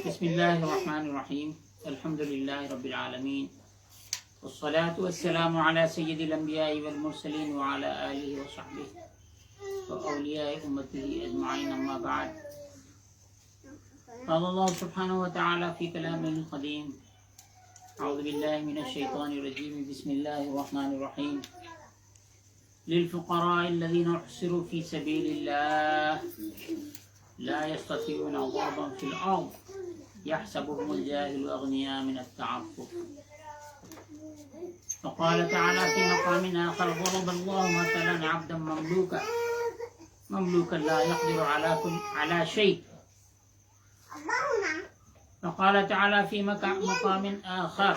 بسم اللہ الرحمن الرحیم الحمد للہ رب العالمین والصلاة والسلام علی سید الانبیاء والمرسلین وعلی آلہ وصحبہ واولیاء امتہ اجمعین اما بعد قال اللہ سبحانہ وتعالی فی کلامہ القدیم اعوذ باللہ من الشیطان الرجیم بسم اللہ الرحمن الرحیم للفقراء الذین احصروا فی سبیل اللہ لا يستطيعون ضربا في الأرض يحسبهم الجاهل أغنياء من التعفف. وقال تعالى في مقام آخر ضرب الله مثلا عبدا مملوكا لا يقدر على شيء. وقال تعالى في مقام آخر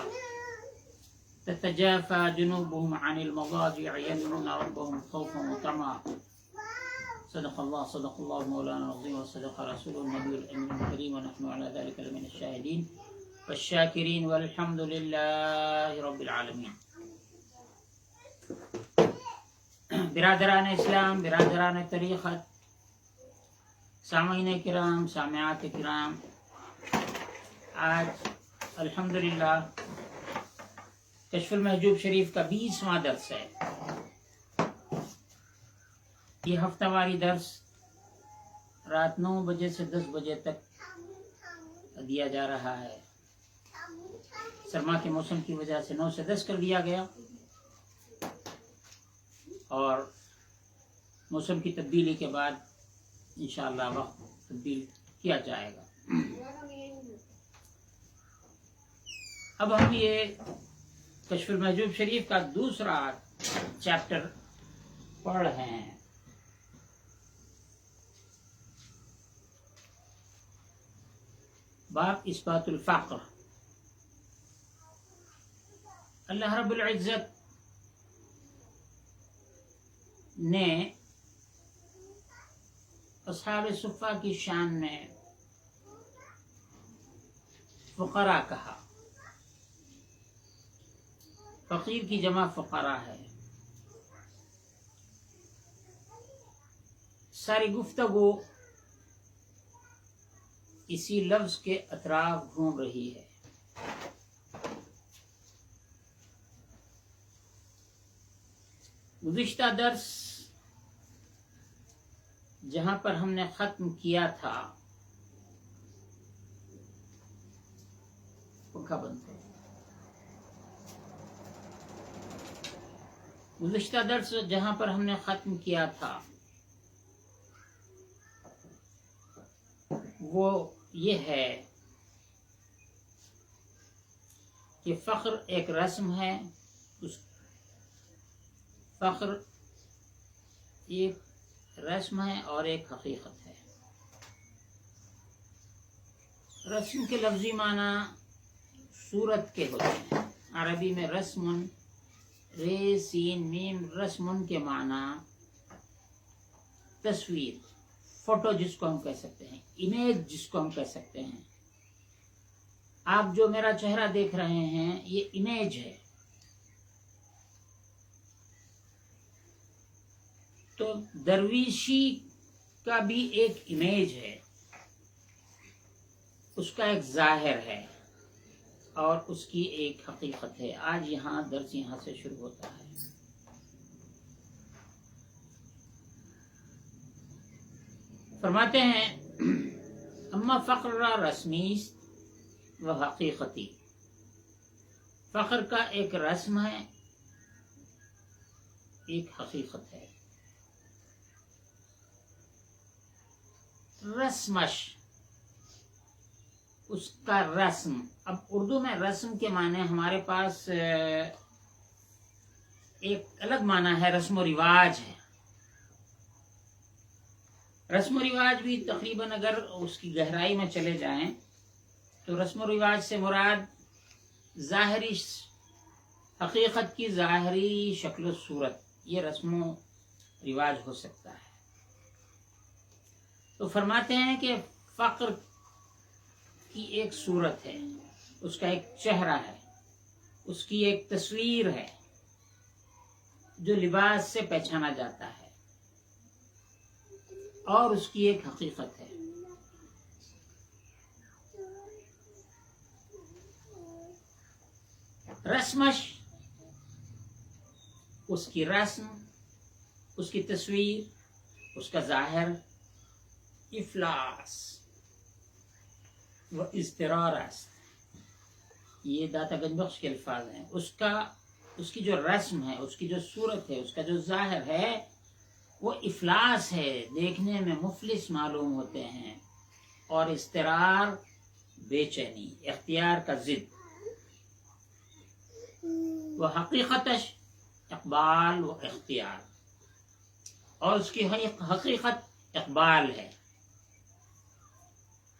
تتجافى جنوبهم عن المضاجع يدعون ربهم خوفا وطمعا. صدق الله مولانا العظيم وصدق رسوله النبي الأمين الكريم ونحن على ذلك لمن الشاهدين والشاكرين والحمد لله رب العالمين. برادران اسلام، برادران طریقت، سامعین کرام، سامعات کرام، آج الحمدللہ کشف المحجوب شریف کا 20واں درس ہے. یہ ہفتہ واری درس رات 9 بجے سے 10 بجے تک دیا جا رہا ہے. سرما کے موسم کی وجہ سے 9 سے 10 کر دیا گیا اور موسم کی تبدیلی کے بعد انشاءاللہ وقت تبدیل کیا جائے گا. اب ہم یہ کشف المحجوب شریف کا دوسرا چیپٹر پڑھ رہے ہیں. باب اثبات الفقر. اللہ رب العزت نے اصحاب صفہ کی شان میں فقراء کہا. فقیر کی جمع فقراء ہے. ساری گفتگو اسی لفظ کے اطراف گھوم رہی ہے. گزشتہ درس جہاں پر ہم نے ختم کیا تھا پنکھا بند ہے. گزشتہ درس جہاں پر ہم نے ختم کیا تھا وہ یہ ہے کہ فخر ایک رسم ہے. فخر ایک رسم ہے اور ایک حقیقت ہے. رسم کے لفظی معنی صورت کے ہوتے ہیں. عربی میں رسم، ر سین میم، رسم کے معنی تصویر، فوٹو جس کو ہم کہہ سکتے ہیں، امیج جس کو ہم کہہ سکتے ہیں. آپ جو میرا چہرہ دیکھ رہے ہیں یہ امیج ہے. تو درویشی کا بھی ایک امیج ہے، اس کا ایک ظاہر ہے اور اس کی ایک حقیقت ہے. آج یہاں درس یہاں سے شروع ہوتا ہے. فرماتے ہیں اما فقر رسمی و حقیقتی. فقر کا ایک رسم ہے، ایک حقیقت ہے. رسمش، اس کا رسم. اب اردو میں رسم کے معنی ہمارے پاس ایک الگ معنی ہے، رسم و رواج ہے. رسم و رواج بھی تقریباً اگر اس کی گہرائی میں چلے جائیں تو رسم و رواج سے مراد ظاہری حقیقت کی ظاہری شکل و صورت، یہ رسم و رواج ہو سکتا ہے. تو فرماتے ہیں کہ فقر کی ایک صورت ہے، اس کا ایک چہرہ ہے، اس کی ایک تصویر ہے جو لباس سے پہچانا جاتا ہے اور اس کی ایک حقیقت ہے. رسمش اس کی رسم، اس کی تصویر، اس کا ظاہر افلاس و اضطرار است. یہ داتا گنج بخش کے الفاظ ہیں. اس کی جو رسم ہے، اس کی جو صورت ہے، اس کا جو ظاہر ہے وہ افلاس ہے، دیکھنے میں مفلس معلوم ہوتے ہیں. اور اضطرار بے چینی، اختیار کا ضد. وہ حقیقتش اقبال و اختیار، اور اس کی حقیقت اقبال ہے،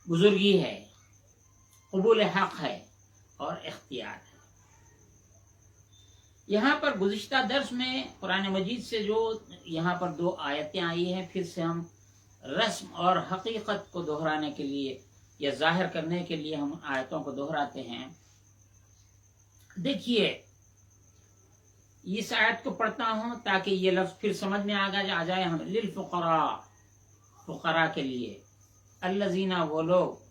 بزرگی ہے، قبول حق ہے اور اختیار ہے. یہاں پر گزشتہ درس میں قرآن مجید سے جو یہاں پر 2 آیتیں آئی ہیں، پھر سے ہم رسم اور حقیقت کو دہرانے کے لیے یا ظاہر کرنے کے لیے ہم آیتوں کو دہراتے ہیں. دیکھیے اس آیت کو پڑھتا ہوں تاکہ یہ لفظ پھر سمجھ میں آ جائے. ہم للفقراء، فقراء کے لیے، الذین وہ لوگ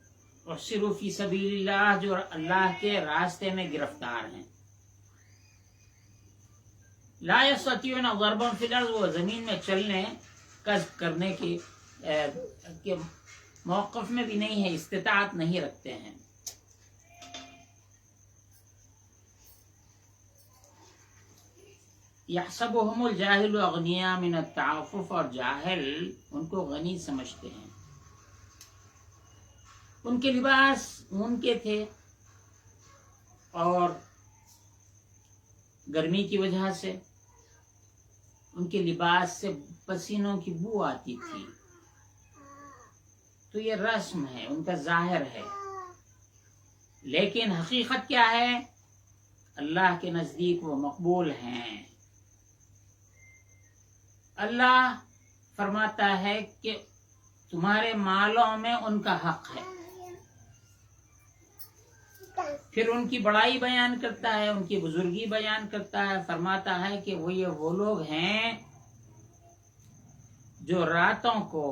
احصروا فی سبیل اللہ جو اللہ کے راستے میں گرفتار ہیں، لا یستطیعون ضربا فی الارض وہ زمین میں چلنے کسب کرنے کے موقف میں بھی نہیں ہے، استطاعت نہیں رکھتے ہیں. یحسبهم الجاہل اغنیاء من التعفف، اور جاہل ان کو غنی سمجھتے ہیں. ان کے لباس اون کے تھے اور گرمی کی وجہ سے ان کے لباس سے پسینوں کی بو آتی تھی. تو یہ رسم ہے، ان کا ظاہر ہے. لیکن حقیقت کیا ہے؟ اللہ کے نزدیک وہ مقبول ہیں. اللہ فرماتا ہے کہ تمہارے مالوں میں ان کا حق ہے. پھر ان کی بڑائی بیان کرتا ہے، ان کی بزرگی بیان کرتا ہے. فرماتا ہے کہ وہ لوگ ہیں جو راتوں کو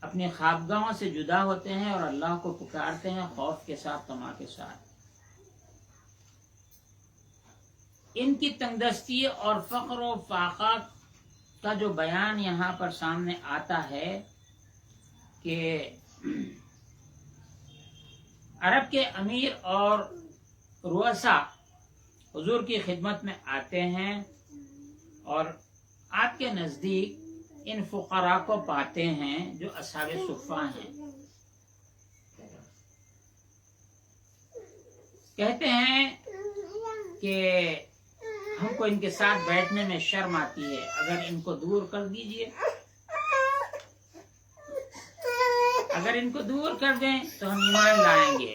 اپنے خوابگاہوں سے جدا ہوتے ہیں اور اللہ کو پکارتے ہیں خوف کے ساتھ، طمع کے ساتھ. ان کی تنگدستی اور فقر و فاقہ کا جو بیان یہاں پر سامنے آتا ہے کہ عرب کے امیر اور رؤسا حضور کی خدمت میں آتے ہیں اور آپ کے نزدیک ان فقراء کو پاتے ہیں جو اصحاب صفہ ہیں. کہتے ہیں کہ ہم کو ان کے ساتھ بیٹھنے میں شرم آتی ہے، اگر ان کو دور کر دیجئے، اگر ان کو دور کر دیں تو ہم ایمان لائیں گے.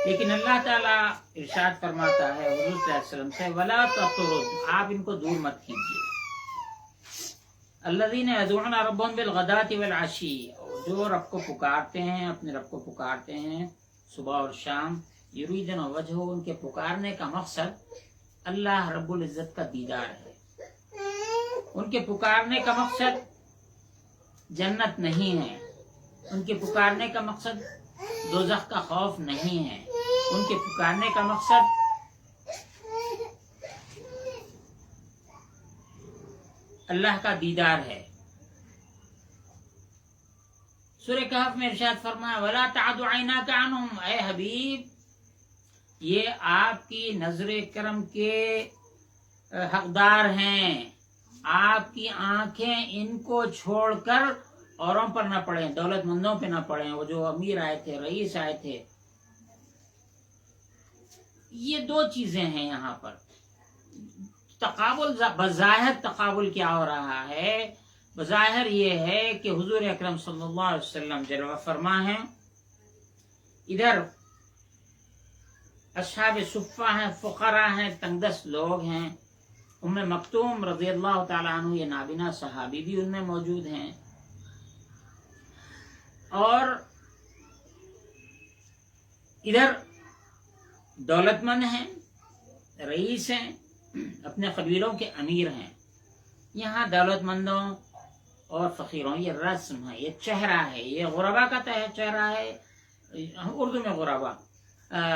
لیکن اللہ تعالیٰ ارشاد فرماتا ہے حضور صلی اللہ علیہ وسلم سے، وَلَا تَطْرُدْ، آپ ان کو دور مت کیجیے. الذین یدعون ربهم بالغداة والعشی، جو رب کو پکارتے ہیں، اپنے رب کو پکارتے ہیں صبح اور شام. یریدون وجہہ، ان کے پکارنے کا مقصد اللہ رب العزت کا دیدار ہے. ان کے پکارنے کا مقصد جنت نہیں ہے، ان کے پکارنے کا مقصد دوزخ کا خوف نہیں ہے، ان کے پکارنے کا مقصد اللہ کا دیدار ہے. سورہ کہف میں ارشاد فرمایا وَلَا تَعْدُ عَيْنَاكَ عَنْهُمْ، اے حبیب یہ آپ کی نظر کرم کے حقدار ہیں. آپ کی آنکھیں ان کو چھوڑ کر اوروں پر نہ پڑیں، دولت مندوں پہ نہ پڑیں. وہ جو امیر آئے تھے، رئیس آئے تھے. یہ 2 چیزیں ہیں یہاں پر. تقابل، بظاہر تقابل کیا ہو رہا ہے؟ بظاہر یہ ہے کہ حضور اکرم صلی اللہ علیہ وسلم جلوہ فرما ہیں، ادھر اصحاب صفہ ہیں، فقراء ہیں، تنگدست لوگ ہیں. ام مکتوم رضی اللہ تعالیٰ عنہ یہ نابینا صحابی بھی ان میں موجود ہیں. اور ادھر دولت مند ہیں، رئیس ہیں، اپنے قبیلوں کے امیر ہیں. یہاں دولت مندوں اور فقیروں یہ رسم ہے، یہ چہرہ ہے، یہ غربا کا چہرہ ہے. اردو میں غربا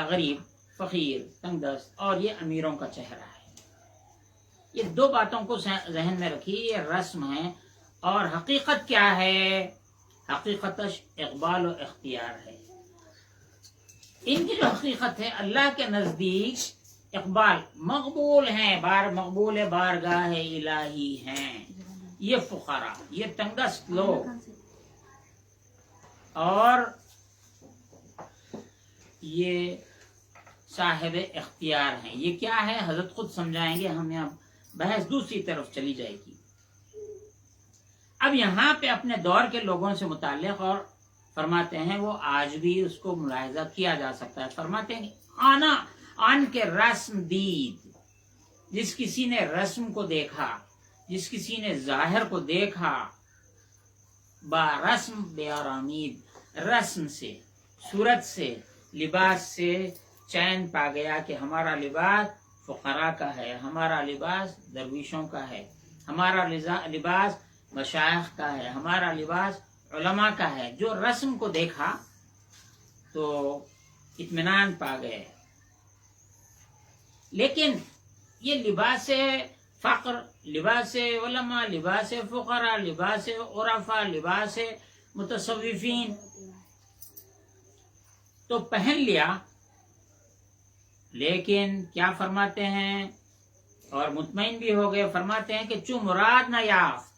غریب، فقیر تنگ دست اور یہ امیروں کا چہرہ ہے. یہ دو باتوں کو ذہن میں رکھیے. یہ رسم ہے اور حقیقت کیا ہے؟ حقیقت اقبال و اختیار ہے. ان کی جو حقیقت ہے اللہ کے نزدیک اقبال مقبول ہیں، مقبول بارگاہ الہی ہیں. یہ فقراء، یہ تنگست لوگ اور یہ صاحب اختیار ہیں. یہ کیا ہے حضرت خود سمجھائیں گے، ہم یہاں بحث دوسری طرف چلی جائے گی. اب یہاں پہ اپنے دور کے لوگوں سے متعلق اور فرماتے ہیں، وہ آج بھی اس کو ملاحظہ کیا جا سکتا ہے. فرماتے ہیں آن کے رسم دید، جس کسی نے رسم کو دیکھا، جس کسی نے ظاہر کو دیکھا، با رسم بے آرامید، رسم سے، صورت سے، لباس سے چین پا گیا کہ ہمارا لباس فقراء کا ہے، ہمارا لباس درویشوں کا ہے، ہمارا لباس مشائخ کا ہے، ہمارا لباس علماء کا ہے. جو رسم کو دیکھا تو اطمینان پا گئے. لیکن یہ لباس فقر، لباس علماء، لباس فقراء، لباس عرفاء، لباس متصوفین تو پہن لیا. لیکن کیا فرماتے ہیں اور مطمئن بھی ہو گئے، فرماتے ہیں کہ چو مراد نہ یافت،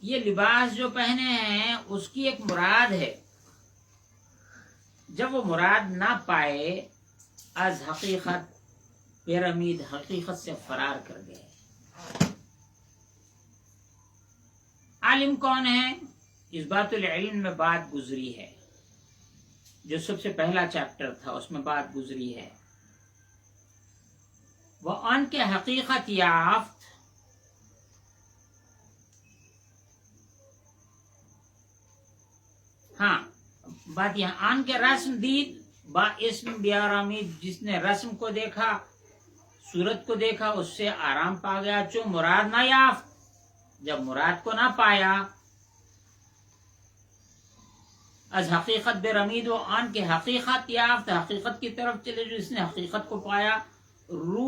یہ لباس جو پہنے ہیں اس کی ایک مراد ہے. جب وہ مراد نہ پائے، از حقیقت پیرامید، حقیقت سے فرار کر گئے. عالم کون ہے؟ اثبات العلم میں بات گزری ہے، جو سب سے پہلا چیپٹر تھا اس میں بات گزری ہے. وہ ان کے حقیقت یافت، ہاں بات یہاں آن کے رسم دید با اسم بیارامید، جس نے رسم کو دیکھا، صورت کو دیکھا، اس سے آرام پا گیا. چو مراد نہ یافت، جب مراد کو نہ پایا، از حقیقت بے رمید، و آن کے حقیقت یافت، حقیقت کی طرف چلے جو اس نے حقیقت کو پایا. رو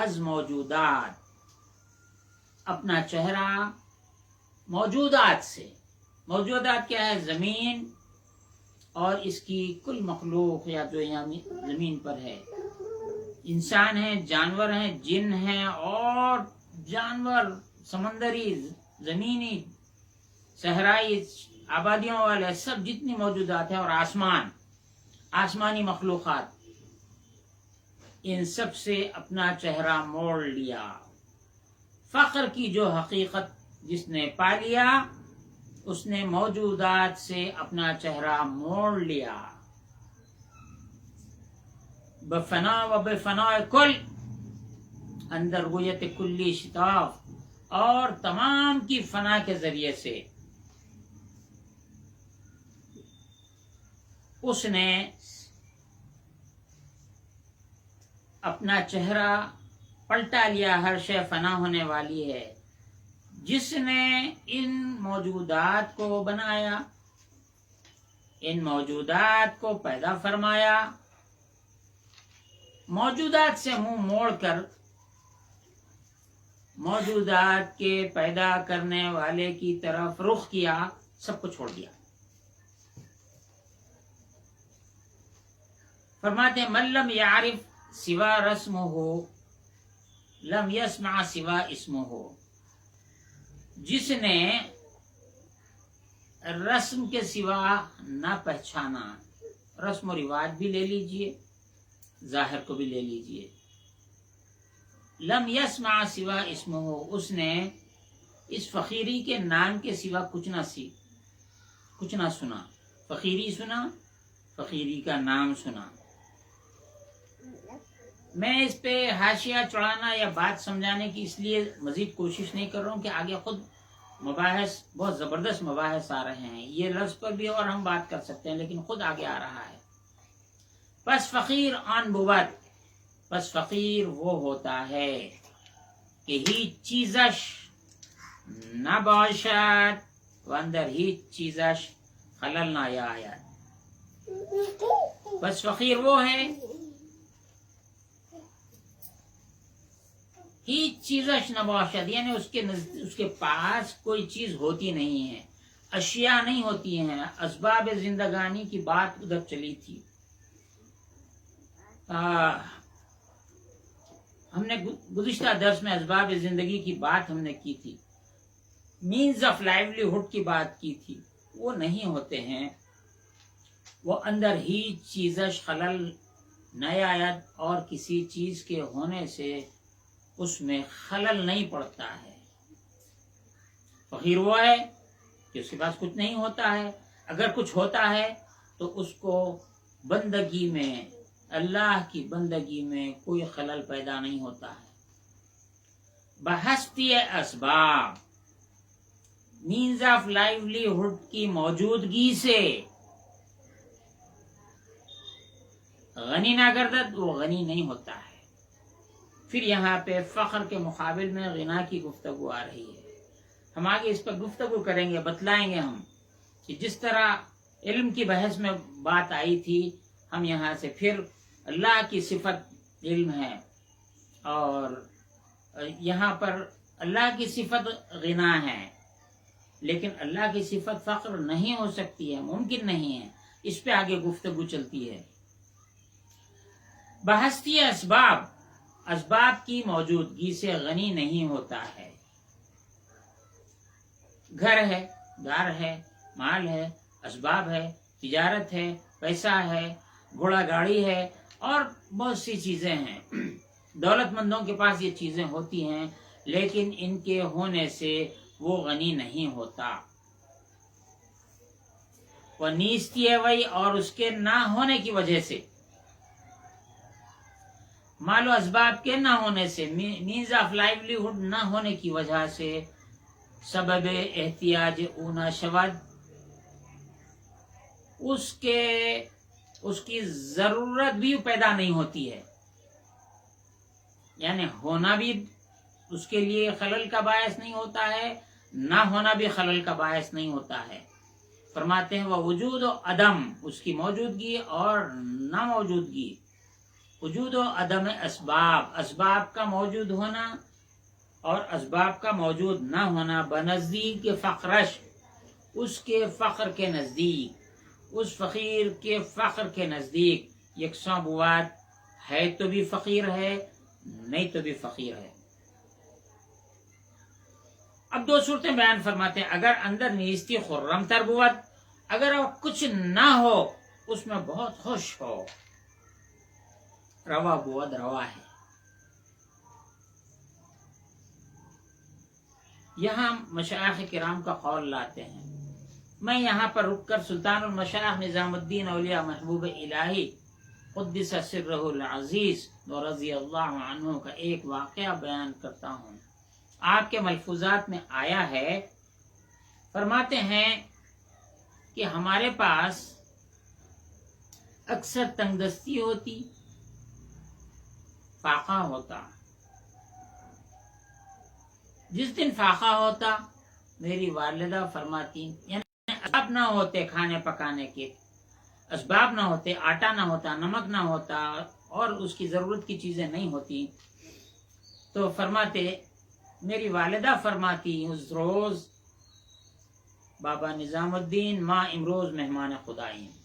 از موجودات، اپنا چہرہ موجودات سے. موجودات کیا ہے؟ زمین اور اس کی کل مخلوق یا جو یہاں زمین پر ہے. انسان ہیں، جانور ہیں، جن ہیں اور جانور سمندری، زمینی، صحرائی، آبادیوں والے، سب جتنی موجودات ہیں، اور آسمانی مخلوقات، ان سب سے اپنا چہرہ موڑ لیا. فقر کی جو حقیقت جس نے پا لیا، اس نے موجودات سے اپنا چہرہ موڑ لیا. بفنا و بفنا کل، اندر رویت کلی شتاف، اور تمام کی فنا کے ذریعے سے اس نے اپنا چہرہ پلٹا لیا. ہر شے فنا ہونے والی ہے. جس نے ان موجودات کو بنایا، ان موجودات کو پیدا فرمایا، موجودات سے منہ موڑ کر موجودات کے پیدا کرنے والے کی طرف رخ کیا، سب کو چھوڑ دیا. فرماتے ہیں من لم یعرف سوا رسمہ لم یسمع سوا اسمہ، جس نے رسم کے سوا نہ پہچانا، رسم و رواج بھی لے لیجئے، ظاہر کو بھی لے لیجئے، لم یسمع سوا اسمہ، اس نے اس فقیری کے نام کے سوا کچھ نہ سنا. فقیری سنا، فقیری کا نام سنا. میں اس پہ حاشیہ چڑھانا یا بات سمجھانے کی اس لیے مزید کوشش نہیں کر رہا ہوں کہ آگے خود مباحث، بہت زبردست مباحث آ رہے ہیں. یہ لفظ پر بھی اور ہم بات کر سکتے ہیں، لیکن خود آگے آ رہا ہے. پس فقیر آن بود، پس فقیر وہ ہوتا ہے کہ هیچ چیزش نباشد و اندر هیچ چیزش خلل نیاید. بس فقیر وہ ہے ہیچ چیزش نباشد، یعنی اس کے پاس کوئی چیز ہوتی نہیں ہے، اشیاء نہیں ہوتی ہیں. اسباب زندگانی کی بات ادھر چلی تھی. ہم نے گزشتہ درس میں اسباب زندگی کی بات ہم نے کی تھی، مینز آف لائیولیہڈ کی بات کی تھی. وہ نہیں ہوتے ہیں، وہ اندر ہی چیزش خلل نہ آید اور کسی چیز کے ہونے سے اس میں خلل نہیں پڑتا ہے. فقیر وہ ہے کہ اس کے پاس کچھ نہیں ہوتا ہے، اگر کچھ ہوتا ہے تو اس کو بندگی میں، اللہ کی بندگی میں کوئی خلل پیدا نہیں ہوتا ہے. بہستی اسباب، مینز آف لائیولیہڈ کی موجودگی سے غنی نہ گردد، وہ غنی نہیں ہوتا ہے. پھر یہاں پہ فخر کے مقابل میں غنا کی گفتگو آ رہی ہے. ہم آگے اس پر گفتگو کریں گے، بتلائیں گے ہم کہ جس طرح علم کی بحث میں بات آئی تھی، ہم یہاں سے پھر اللہ کی صفت علم ہے اور یہاں پر اللہ کی صفت غنا ہے، لیکن اللہ کی صفت فقر نہیں ہو سکتی ہے، ممکن نہیں ہے. اس پہ آگے گفتگو چلتی ہے. بہستی اسباب، اسباب کی موجودگی سے غنی نہیں ہوتا ہے. گھر ہے، دار ہے، مال ہے، اسباب ہے، تجارت ہے، پیسہ ہے، گھوڑا گاڑی ہے اور بہت سی چیزیں ہیں. دولت مندوں کے پاس یہ چیزیں ہوتی ہیں، لیکن ان کے ہونے سے وہ غنی نہیں ہوتا. وہ نیستی ہے وہی، اور اس کے نہ ہونے کی وجہ سے، مال و اسباب کے نہ ہونے سے، مینز آف لائیولیہڈ نہ ہونے کی وجہ سے، سبب احتیاج اونا شود، اس کی ضرورت بھی پیدا نہیں ہوتی ہے. یعنی ہونا بھی اس کے لیے خلل کا باعث نہیں ہوتا ہے، نہ ہونا بھی خلل کا باعث نہیں ہوتا ہے. فرماتے ہیں وہ وجود و عدم، اس کی موجودگی اور نہ موجودگی، وجود و عدم اسباب، اسباب کا موجود ہونا اور اسباب کا موجود نہ ہونا، بنزدیک فقرش، اس کے فقر کے نزدیک، اس فقیر کے فقر کے نزدیک یکساں بوات ہے، تو بھی فقیر ہے، نہیں تو بھی فقیر ہے. اب دو صورتیں بیان فرماتے ہیں. اگر اندر نیستی خرم تر بوت، اگر وہ کچھ نہ ہو اس میں بہت خوش ہو، روا بود روا ہے. یہاں مشائخ کرام کا قول لاتے ہیں. میں یہاں پر رک کر سلطان المشائخ نظام الدین اولیاء محبوب الہی قدس سرہ العزیز رضی اللہ عنہ کا ایک واقعہ بیان کرتا ہوں. آپ کے ملفوظات میں آیا ہے، فرماتے ہیں کہ ہمارے پاس اکثر تنگ دستی ہوتی، فاقہ ہوتا. جس دن فاقہ ہوتا، میری والدہ فرماتی، یعنی اسباب نہ ہوتے کھانے پکانے کے، اسباب نہ ہوتے، آٹا نہ ہوتا، نمک نہ ہوتا اور اس کی ضرورت کی چیزیں نہیں ہوتی، تو فرماتے، میری والدہ فرماتی اس روز، بابا نظام الدین ماں امروز مہمان خدائی ہیں.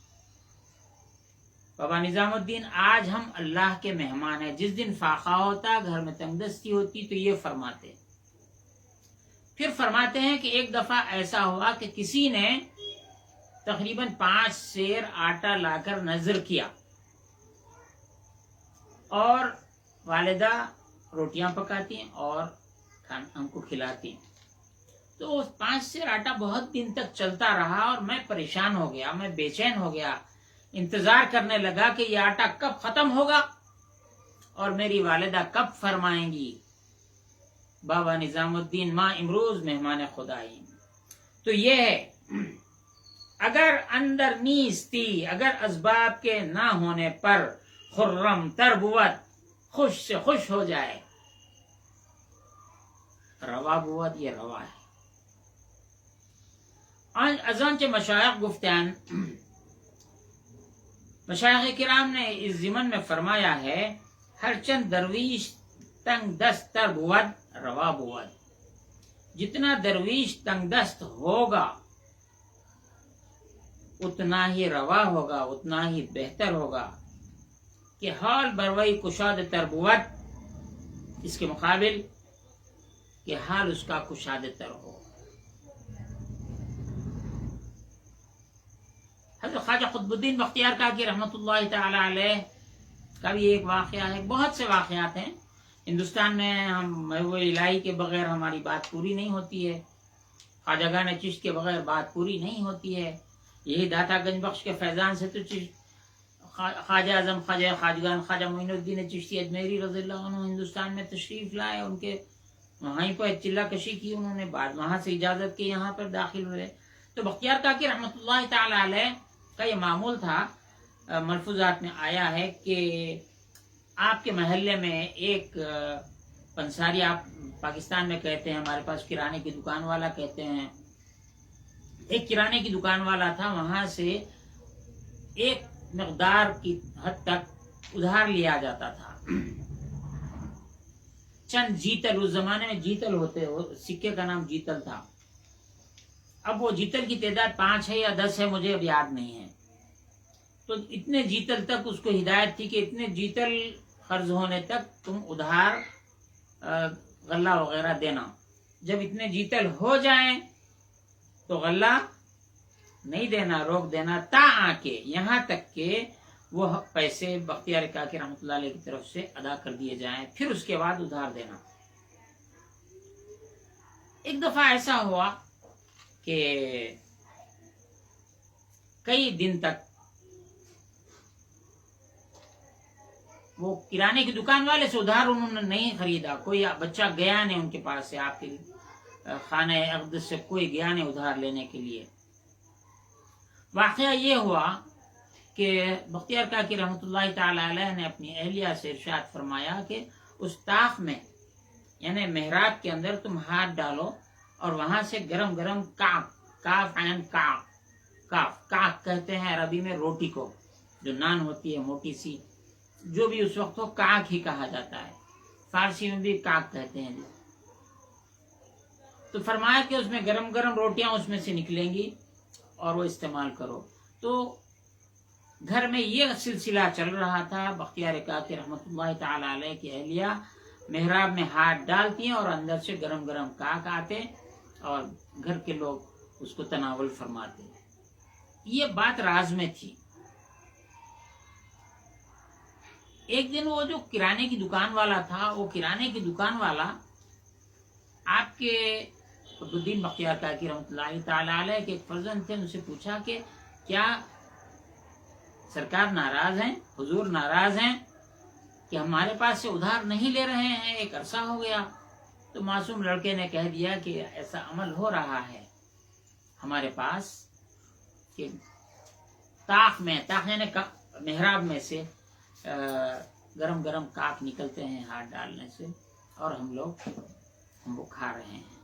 بابا نظام الدین آج ہم اللہ کے مہمان ہیں. جس دن فاقہ ہوتا، گھر میں تنگ دستی ہوتی، تو یہ فرماتے. پھر فرماتے ہیں کہ ایک دفعہ ایسا ہوا کہ کسی نے تقریباً 5 سیر آٹا لا کر نذر کیا اور والدہ روٹیاں پکاتی ہیں اور ہم کو کھلاتی ہیں. تو 5 سیر آٹا بہت دن تک چلتا رہا اور میں پریشان ہو گیا، میں بے چین ہو گیا، انتظار کرنے لگا کہ یہ آٹا کب ختم ہوگا اور میری والدہ کب فرمائیں گی بابا نظام الدین ماں امروز مہمان خدائی. تو یہ ہے، اگر اندر نیستی، اگر اسباب کے نہ ہونے پر خرم تربوت، خوش سے خوش ہو جائے، روا بوت، یہ روا ہے. ازانچہ مشایخ گفتیان مشایخ کرام نے اس ضمن میں فرمایا ہے ہر چند درویش تنگ دست تر بود روا بود، جتنا درویش تنگ دست ہوگا اتنا ہی روا ہوگا، اتنا ہی بہتر ہوگا کہ حال بروئی کشاد تر بود، اس کے مقابل کہ حال اس کا کشاد تر ہو۔ حضرت خواجہ قطب الدین بختیار کاکی رحمۃ اللہ تعالی علیہ کا بھی ایک واقعہ ہے، بہت سے واقعات ہیں ہندوستان میں، ہم محبوب الہی کے بغیر ہماری بات پوری نہیں ہوتی ہے، خواجہ گان چشت کے بغیر بات پوری نہیں ہوتی ہے، یہی داتا گنج بخش کے فیضان سے تو خواجہ اعظم خواجہ خواجگان خواجہ معین الدین چشتی اجمیری رضی اللہ عنہ ہندوستان میں تشریف لائے، ان کے وہیں پر چلہ کشی کی انہوں نے، بعد وہاں سے اجازت کے یہاں پر داخل ہوئے۔ تو بختیار کاکی رحمۃ اللہ تعالی علیہ کا یہ معمول تھا، ملفوظات میں آیا ہے کہ آپ کے محلے میں ایک پنساری، آپ پاکستان میں کہتے ہیں، ہمارے پاس کرانے کی دکان والا کہتے ہیں، ایک کرانے کی دکان والا تھا، وہاں سے ایک مقدار کی حد تک ادھار لیا جاتا تھا، چند جیتل، اس زمانے میں جیتل ہوتے، سکے کا نام جیتل تھا، اب وہ جیتل کی تعداد 5 ہے یا 10 ہے مجھے اب یاد نہیں ہے، تو اتنے جیتل تک اس کو ہدایت تھی کہ اتنے جیتل قرض ہونے تک تم ادھار غلہ وغیرہ دینا، جب اتنے جیتل ہو جائیں تو غلہ نہیں دینا، روک دینا، تا آ کے یہاں تک کہ وہ پیسے بختیار کاکی رحمۃ اللہ علیہ کی طرف سے ادا کر دیے جائیں، پھر اس کے بعد ادھار دینا۔ ایک دفعہ ایسا ہوا کہ کئی دن تک وہ کرانے کی دکان والے سے ادھار انہوں نے نہیں خریدا، کوئی بچہ گیا نہیں ان کے پاس سے، آپ کے خانہ اقدس سے کوئی گیا نہیں ادھار لینے کے لیے۔ واقعہ یہ ہوا کہ بختیار کاکی رحمۃ اللہ تعالی علیہ نے اپنی اہلیہ سے ارشاد فرمایا کہ اس طاق میں یعنی محراب کے اندر تم ہاتھ ڈالو اور وہاں سے گرم گرم کاف عین کاف کہتے ہیں عربی میں روٹی کو، جو نان ہوتی ہے موٹی سی، جو بھی اس وقت ہو کاک ہی کہا جاتا ہے، فارسی میں بھی کاک کہتے ہیں۔ تو فرمایا کہ اس میں گرم گرم روٹیاں اس میں سے نکلیں گی اور وہ استعمال کرو۔ تو گھر میں یہ سلسلہ چل رہا تھا، بختیار کاکی رحمۃ اللہ تعالی علیہ کی اہلیہ محراب میں ہاتھ ڈالتی ہیں اور اندر سے گرم گرم کاک آتے اور گھر کے لوگ اس کو تناول فرماتے۔ یہ بات راز میں تھی۔ ایک دن وہ جو کرانے کی دکان والا تھا، وہ کرانے کی دکان والا آپ کے قطب الدین بختیار کاکی رحمۃ اللہ تعالی علیہ کے ایک فرزند تھے، ان سے پوچھا کہ کیا سرکار ناراض ہیں، حضور ناراض ہیں کہ ہمارے پاس سے ادھار نہیں لے رہے ہیں، ایک عرصہ ہو گیا۔ تو معصوم لڑکے نے کہہ دیا کہ ایسا عمل ہو رہا ہے ہمارے پاس کہ طاق یعنی محراب میں سے گرم گرم کاک نکلتے ہیں ہاتھ ڈالنے سے، اور ہم وہ کھا رہے ہیں۔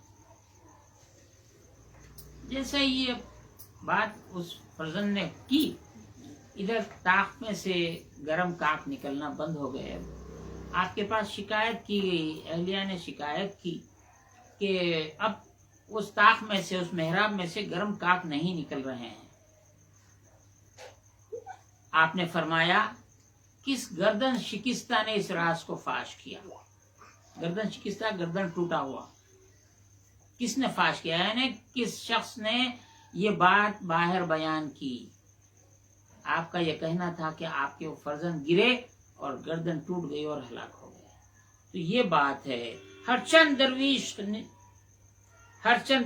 جیسے یہ بات اس فرزند نے کی، ادھر طاق میں سے گرم کاک نکلنا بند ہو گئے۔ آپ کے پاس شکایت کی گئی، اہلیہ نے شکایت کی کہ اب اس طاق میں سے، اس محراب میں سے گرم کاک نہیں نکل رہے ہیں۔ آپ نے فرمایا کس گردن شکستہ نے اس راز کو فاش کیا؟ گردن شکستہ، گردن ٹوٹا ہوا، کس نے فاش کیا؟ یعنی کس شخص نے یہ بات باہر بیان کی؟ آپ کا یہ کہنا تھا کہ آپ کے وہ فرزند گرے اور گردن ٹوٹ گئی اور ہلاک ہو گئے۔ تو یہ بات ہے، ہر چند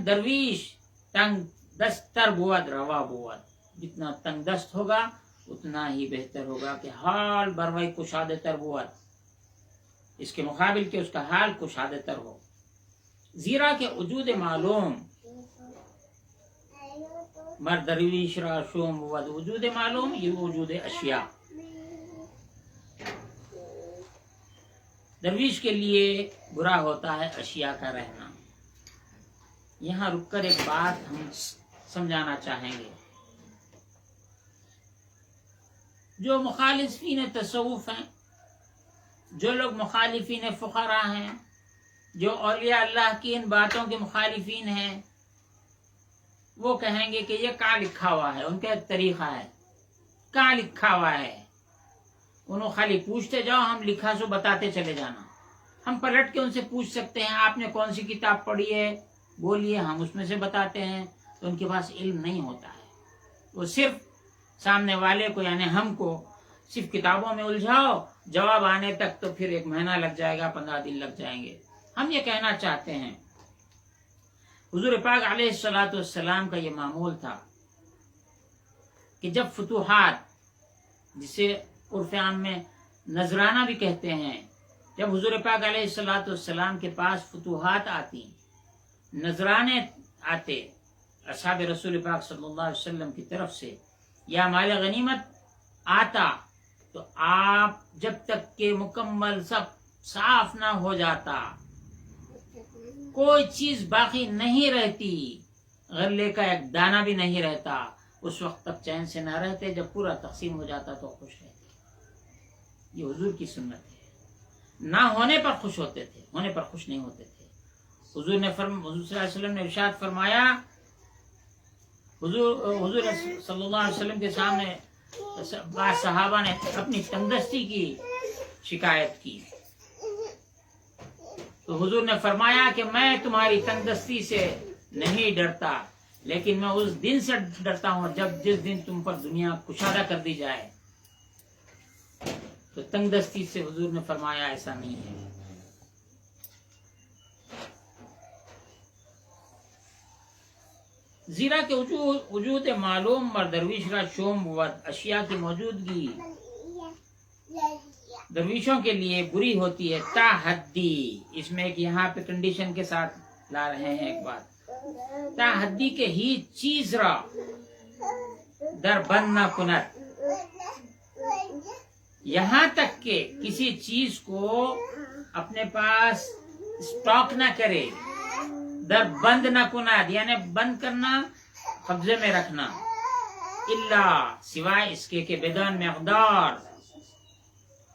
درویش تنگ دست تر بود روا بود، جتنا تنگ دست ہوگا اتنا ہی بہتر ہوگا کہ حال بروئی کشادہ تر بود، اس کے مقابل کہ اس کا حال کشادہ تر ہو۔ زیرا کہ وجود معلوم مر درویش را شوم بود، وجود معلوم یہ وجود اشیاء، درویش کے لیے برا ہوتا ہے اشیاء کا رہنا۔ یہاں رک کر ایک بات ہم سمجھانا چاہیں گے۔ جو مخالفین تصوف ہیں، جو لوگ مخالفین فقراء ہیں، جو اولیاء اللہ کی ان باتوں کے مخالفین ہیں، وہ کہیں گے کہ یہ کہاں لکھا ہوا ہے، ان کا ایک طریقہ ہے، کہاں لکھا ہوا ہے، انہوں خالی پوچھتے جاؤ، ہم لکھا سو بتاتے چلے جانا۔ ہم پلٹ کے ان سے پوچھ سکتے ہیں آپ نے کون سی کتاب پڑھی ہے، بولیے، ہم اس میں سے بتاتے ہیں، تو ان کے پاس علم نہیں ہوتا ہے، وہ صرف سامنے والے کو یعنی ہم کو صرف کتابوں میں الجھاؤ، جواب آنے تک تو پھر 1 مہینہ لگ جائے گا، 15 دن لگ جائیں گے۔ ہم یہ کہنا چاہتے ہیں حضور پاک علیہ الصلوۃ والسلام کا یہ معمول تھا کہ جب فتوحات، جسے عرف عام میں نذرانہ بھی کہتے ہیں، جب حضور پاک علیہ الصلوۃ والسلام کے پاس فتوحات آتی، نذرانے آتے اصحاب رسول پاک صلی اللہ علیہ وسلم کی طرف سے، یا مال غنیمت آتا، تو آپ جب تک کہ مکمل سب صاف نہ ہو جاتا، کوئی چیز باقی نہیں رہتی، غلے کا ایک دانہ بھی نہیں رہتا، اس وقت تک چین سے نہ رہتے، جب پورا تقسیم ہو جاتا تو خوش رہتے۔ یہ حضور کی سنت ہے، نہ ہونے پر خوش ہوتے تھے، ہونے پر خوش نہیں ہوتے تھے۔ حضور صلی اللہ علیہ وسلم نے ارشاد فرمایا، حضور صلی اللہ علیہ وسلم کے سامنے بعض صحابہ نے اپنی تنگدستی کی شکایت کی، تو حضور نے فرمایا کہ میں تمہاری تنگدستی سے نہیں ڈرتا، لیکن میں اس دن سے ڈرتا ہوں جس دن تم پر دنیا کشادہ کر دی جائے۔ تو تنگدستی سے حضور نے فرمایا ایسا نہیں ہے۔ زیرا کہ وجود معلوم بر درویش را شوم بود، اشیاء کی موجودگی درویشوں کے لیے بری ہوتی ہے تا حدی۔ اس میں ایک یہاں پہ کنڈیشن کے ساتھ لا رہے ہیں ایک بات، تا حدی کے ہی چیز را در بند نہ کند، یہاں تک کہ کسی چیز کو اپنے پاس اسٹاک نہ کرے، در بند نہ کند یعنی بند کرنا، قبضے میں رکھنا، الا سوائے اس کے کہ بدون مقدار،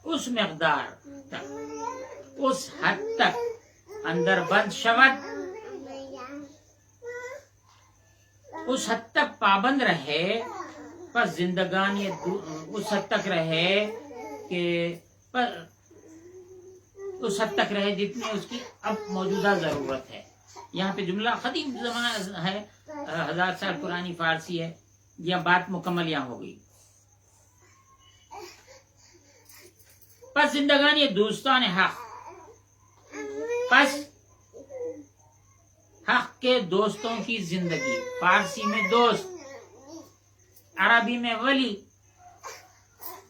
اس مقدار تک، اس حد تک اندر بند شود، اس حد تک پابند رہے، پس زندگانی اس حد تک رہے کہ اس حد تک رہے جتنی اس کی اب موجودہ ضرورت ہے۔ یہاں پہ جملہ قدیم زمانہ ہے، 1000 سال پرانی فارسی ہے، یہ بات مکمل یہاں ہو گئی۔ پس زندگانی دوستان حق، پس حق کے دوستوں کی زندگی، فارسی میں دوست، عربی میں ولی،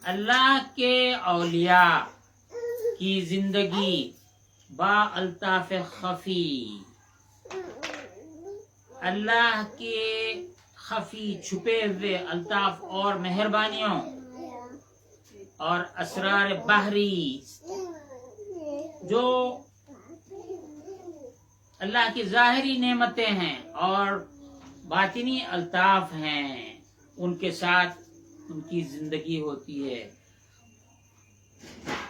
اللہ کے اولیاء کی زندگی با الطاف خفی، اللہ کے خفی چھپے ہوئے الطاف اور مہربانیوں اور اسرار بحری، جو اللہ کی ظاہری نعمتیں ہیں اور باطنی الطاف ہیں، ان کے ساتھ ان کی زندگی ہوتی ہے۔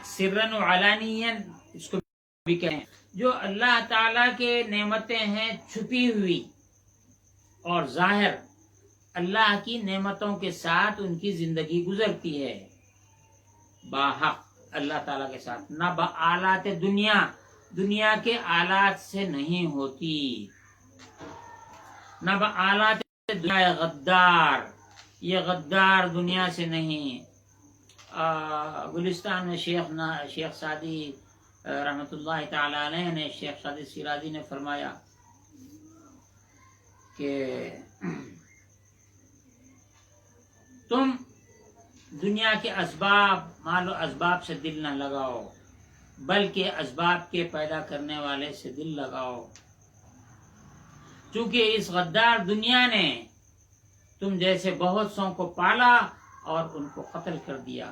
سرن و علانین اس کو بھی کہیں، جو اللہ تعالی کے نعمتیں ہیں چھپی ہوئی اور ظاہر، اللہ کی نعمتوں کے ساتھ ان کی زندگی گزرتی ہے، باحق اللہ تعالیٰ کے ساتھ، نہ بآلات دنیا، دنیا کے آلات سے نہیں ہوتی، نہ بآلات دنیا غدار، یہ غدار دنیا سے نہیں۔ گلستان میں شیخ سعدی رحمۃ اللہ تعالی علیہ نے، شیخ سعدی شیرازی نے فرمایا کہ تم دنیا کے اسباب، مال و اسباب سے دل نہ لگاؤ، بلکہ اسباب کے پیدا کرنے والے سے دل لگاؤ، چونکہ اس غدار دنیا نے تم جیسے بہت سو کو پالا اور ان کو قتل کر دیا۔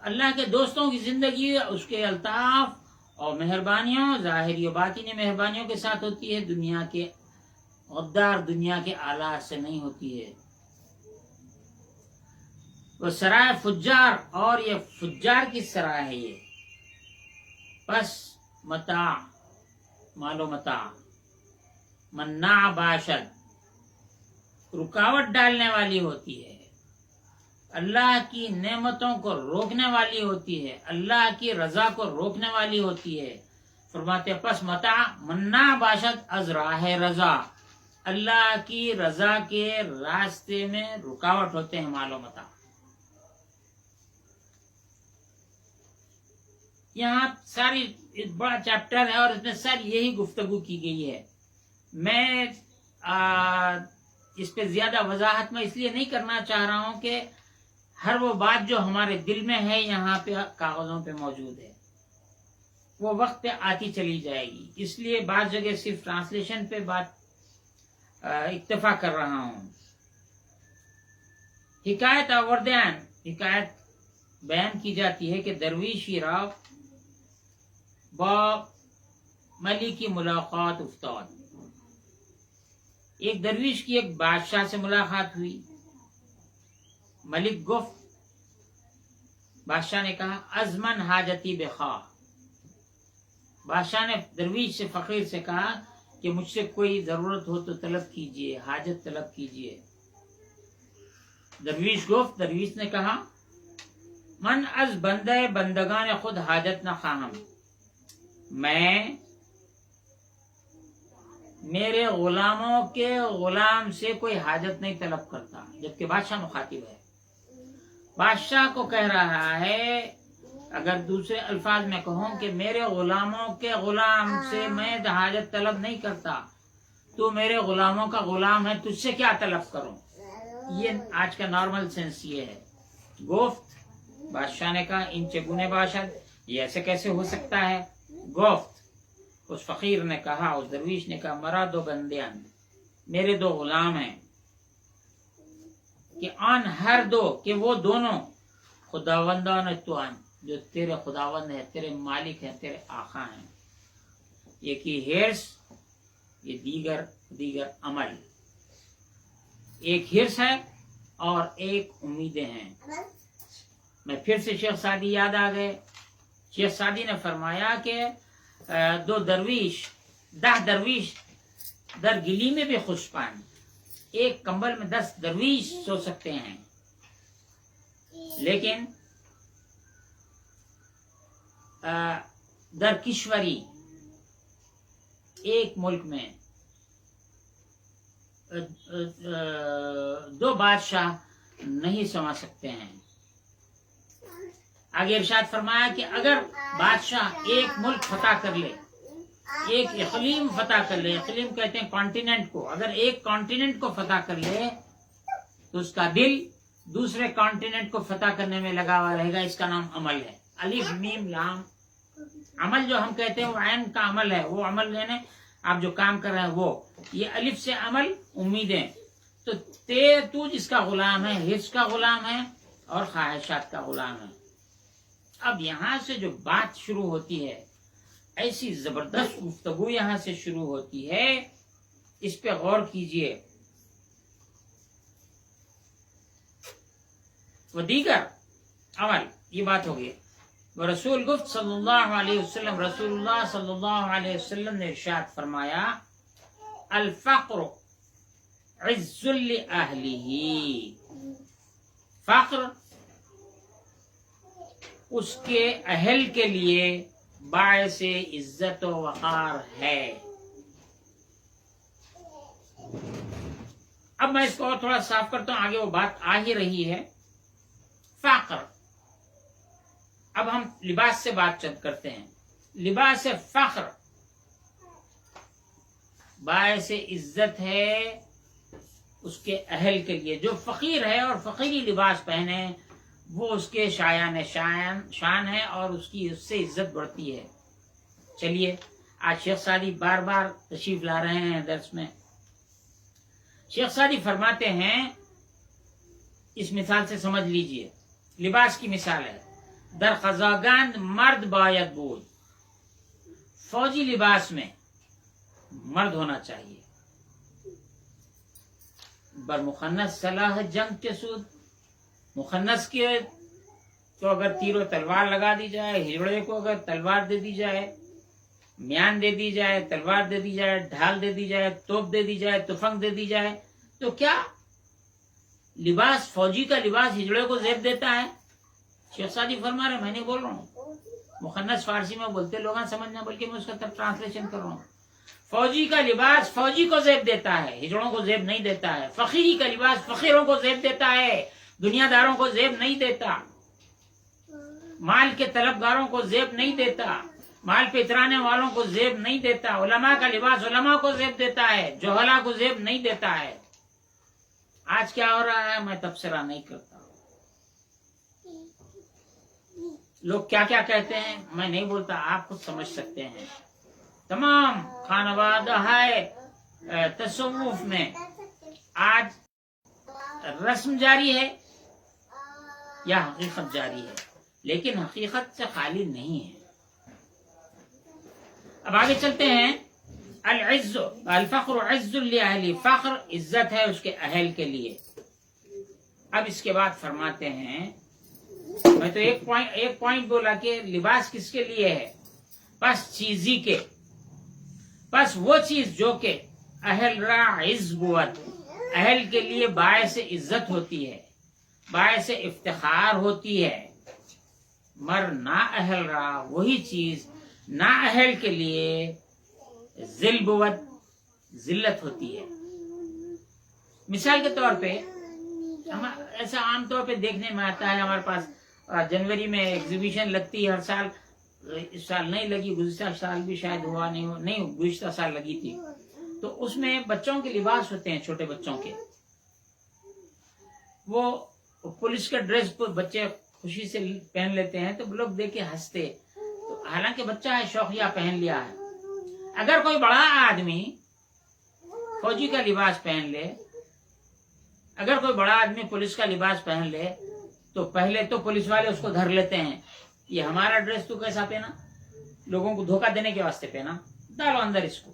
اللہ کے دوستوں کی زندگی اس کے الطاف اور مہربانیوں، ظاہری و باطنی مہربانیوں کے ساتھ ہوتی ہے، دنیا کے غدار دنیا کے آلات سے نہیں ہوتی ہے. وہ سرائے فجار، اور یہ فجار کی سرائے ہے یہ. پس متاع، مال و متاع، مناع باشد، رکاوٹ ڈالنے والی ہوتی ہے، اللہ کی نعمتوں کو روکنے والی ہوتی ہے، اللہ کی رضا کو روکنے والی ہوتی ہے. فرماتے پس متاع مناع باشد از راہ رضا، اللہ کی رضا کے راستے میں رکاوٹ ہوتے ہیں مال و متاع. یہاں ساری بڑا چیپٹر ہے اور اس میں ساری یہی گفتگو کی گئی ہے. میں اس پہ زیادہ وضاحت میں اس لیے نہیں کرنا چاہ رہا ہوں کہ ہر وہ بات جو ہمارے دل میں ہے یہاں پہ کاغذوں پہ موجود ہے، وہ وقت پہ آتی چلی جائے گی. اس لیے بعض جگہ صرف ٹرانسلیشن پہ بات اکتفا کر رہا ہوں. حکایت آوردیان، حکایت بیان کی جاتی ہے کہ درویشی راو با ملی کی ملاقات افتاد. ایک درویش کی ایک بادشاہ سے ملاقات ہوئی. ملک گفت، بادشاہ نے کہا ازمن حاجتی بخواہ. بادشاہ نے درویش سے، فقیر سے کہا کہ مجھ سے کوئی ضرورت ہو تو طلب کیجئے، حاجت طلب کیجئے. درویش گفت، درویش نے کہا من از بندے بندگان خود حاجت نہ خواہم، میں میرے غلاموں کے غلام سے کوئی حاجت نہیں طلب کرتا. جبکہ بادشاہ مخاطب ہے، بادشاہ کو کہہ رہا ہے، اگر دوسرے الفاظ میں کہوں کہ میرے غلاموں کے غلام سے میں حاجت طلب نہیں کرتا، تو میرے غلاموں کا غلام ہے، تجھ سے کیا طلب کروں. یہ آج کا نارمل سینس یہ ہے. گفت، بادشاہ نے کہا ان چگونے باشد، یہ ایسے کیسے ہو سکتا ہے. گفت، اس فقیر نے کہا، اس درویش نے کہا مرا دو بندیان، میرے دو غلام ہیں، کہ آن ہر دو، کہ وہ دونوں خداوندان توان، جو تیرے خداوند ہے، تیرے مالک ہیں، تیرے آقا ہیں. ایک ہی ہرس، یہ دیگر عمل. ایک ہرس ہے اور ایک امیدیں ہیں. میں پھر سے شیخ سعدی یاد آ گئے. شیخ سعدی نے فرمایا کہ 10 درویش در گلی میں بھی خوشپان، ایک کمبل میں 10 درویش سو سکتے ہیں، لیکن در کشوری، ایک ملک میں 2 بادشاہ نہیں سما سکتے ہیں. آگے ارشاد فرمایا کہ اگر بادشاہ ایک ملک فتح کر لے، ایک اقلیم فتح کر لے، اقلیم کہتے ہیں کانٹیننٹ کو، اگر ایک کانٹیننٹ کو فتح کر لے تو اس کا دل دوسرے کانٹیننٹ کو فتح کرنے میں لگا ہوا رہے گا. اس کا نام عمل ہے. الف میم لام. عمل جو ہم کہتے ہیں وہ عین کا عمل ہے، وہ عمل لینے آپ جو کام کر رہے ہیں وہ. یہ الف سے عمل، امیدیں. تو تو جس کا غلام ہے، حرص کا غلام ہے اور خواہشات کا غلام ہے. اب یہاں سے جو بات شروع ہوتی ہے، ایسی زبردست گفتگو یہاں سے شروع ہوتی ہے، اس پہ غور کیجئے. وہ دیگر عمل، یہ بات ہو گئی. وہ رسول گفت صلی اللہ علیہ وسلم، رسول اللہ صلی اللہ علیہ وسلم نے ارشاد فرمایا الفقر عز لأہلہ. فقر اس کے اہل کے لیے باعث عزت و وقار ہے. اب میں اس کو اور تھوڑا صاف کرتا ہوں، آگے وہ بات آ ہی رہی ہے. فقر. اب ہم لباس سے بات چیت کرتے ہیں. لباس فخر باعث عزت ہے اس کے اہل کے لیے. جو فقیر ہے اور فقیری لباس پہنے وہ اس کے شان ہے اور اس سے عزت بڑھتی ہے. چلیے آج شیخ سعدی بار بار تشریف لا رہے ہیں درس میں. شیخ سعدی فرماتے ہیں، اس مثال سے سمجھ لیجئے. لباس کی مثال ہے، در خزاگند مرد باید بود. فوجی لباس میں مرد ہونا چاہیے. بر مخنث صلاح جنگ کے سود، مخنث کے تو اگر تیر و تلوار لگا دی جائے، ہجڑے کو اگر تلوار دے دی جائے، میان دے دی جائے، تلوار دے دی جائے، ڈھال دے دی جائے، توپ دے دی جائے، تفنگ دے دی جائے، تو کیا لباس، فوجی کا لباس ہجڑے کو زیب دیتا ہے؟ شیخ سعدی فرما رہے، میں نہیں بول رہا ہوں، مخنث فارسی میں بولتے لوگ سمجھنا، بلکہ میں اس کا ٹرانسلیشن کر رہا ہوں۔ فوجی کا لباس فوجی کو زیب دیتا ہے، ہجڑوں کو زیب نہیں دیتا ہے۔ فقیری کا لباس فقیروں کو زیب دیتا ہے، دنیا داروں کو زیب نہیں دیتا، مال کے طلبگاروں کو زیب نہیں دیتا، مال پہ اترانے والوں کو زیب نہیں دیتا۔ علماء کا لباس علماء کو زیب دیتا ہے، جہلا کو زیب نہیں دیتا ہے۔ آج کیا ہو رہا ہے میں تبصرہ نہیں کرتا، لوگ کیا کیا کہتے ہیں میں نہیں بولتا، آپ خود سمجھ سکتے ہیں۔ تمام خانوادہ تصوف میں آج رسم جاری ہے یا حقیقت جاری ہے، لیکن حقیقت سے خالی نہیں ہے۔ اب آگے چلتے ہیں۔ العز الفخر عز لأہلی، فخر عزت ہے اس کے اہل کے لیے۔ اب اس کے بعد فرماتے ہیں، میں تو ایک پوائنٹ بولا کہ لباس کس کے لیے ہے، بس چیزی کے، بس وہ چیز جو کہ اہل را عز بود، اہل کے لیے باعث عزت ہوتی ہے، باعث افتخار ہوتی ہے، مر نا اہل را، وہی چیز نا اہل کے لیے ذل بود، ذلت ہوتی ہے۔ مثال کے طور پہ ایسا عام طور پہ دیکھنے میں آتا ہے، ہمارے پاس جنوری میں ایگزیبیشن لگتی ہے ہر سال، اس سال نہیں لگی، گزشتہ سال بھی شاید ہوا نہیں گزشتہ سال لگی تھی، تو اس میں بچوں کے لباس ہوتے ہیں، چھوٹے بچوں کے، وہ پولیس کا ڈریس بچے خوشی سے پہن لیتے ہیں تو لوگ دیکھ کے ہنستے، تو حالانکہ بچہ ہے شوقیہ پہن لیا ہے۔ اگر کوئی بڑا آدمی فوجی کا لباس پہن لے، اگر کوئی بڑا آدمی پولیس کا لباس پہن لے تو پہلے تو پولیس والے اس کو دھر لیتے ہیں، یہ ہمارا ڈریس تو کیسا پہنا، لوگوں کو دھوکہ دینے کے واسطے پہنا، ڈالو اندر اس کو۔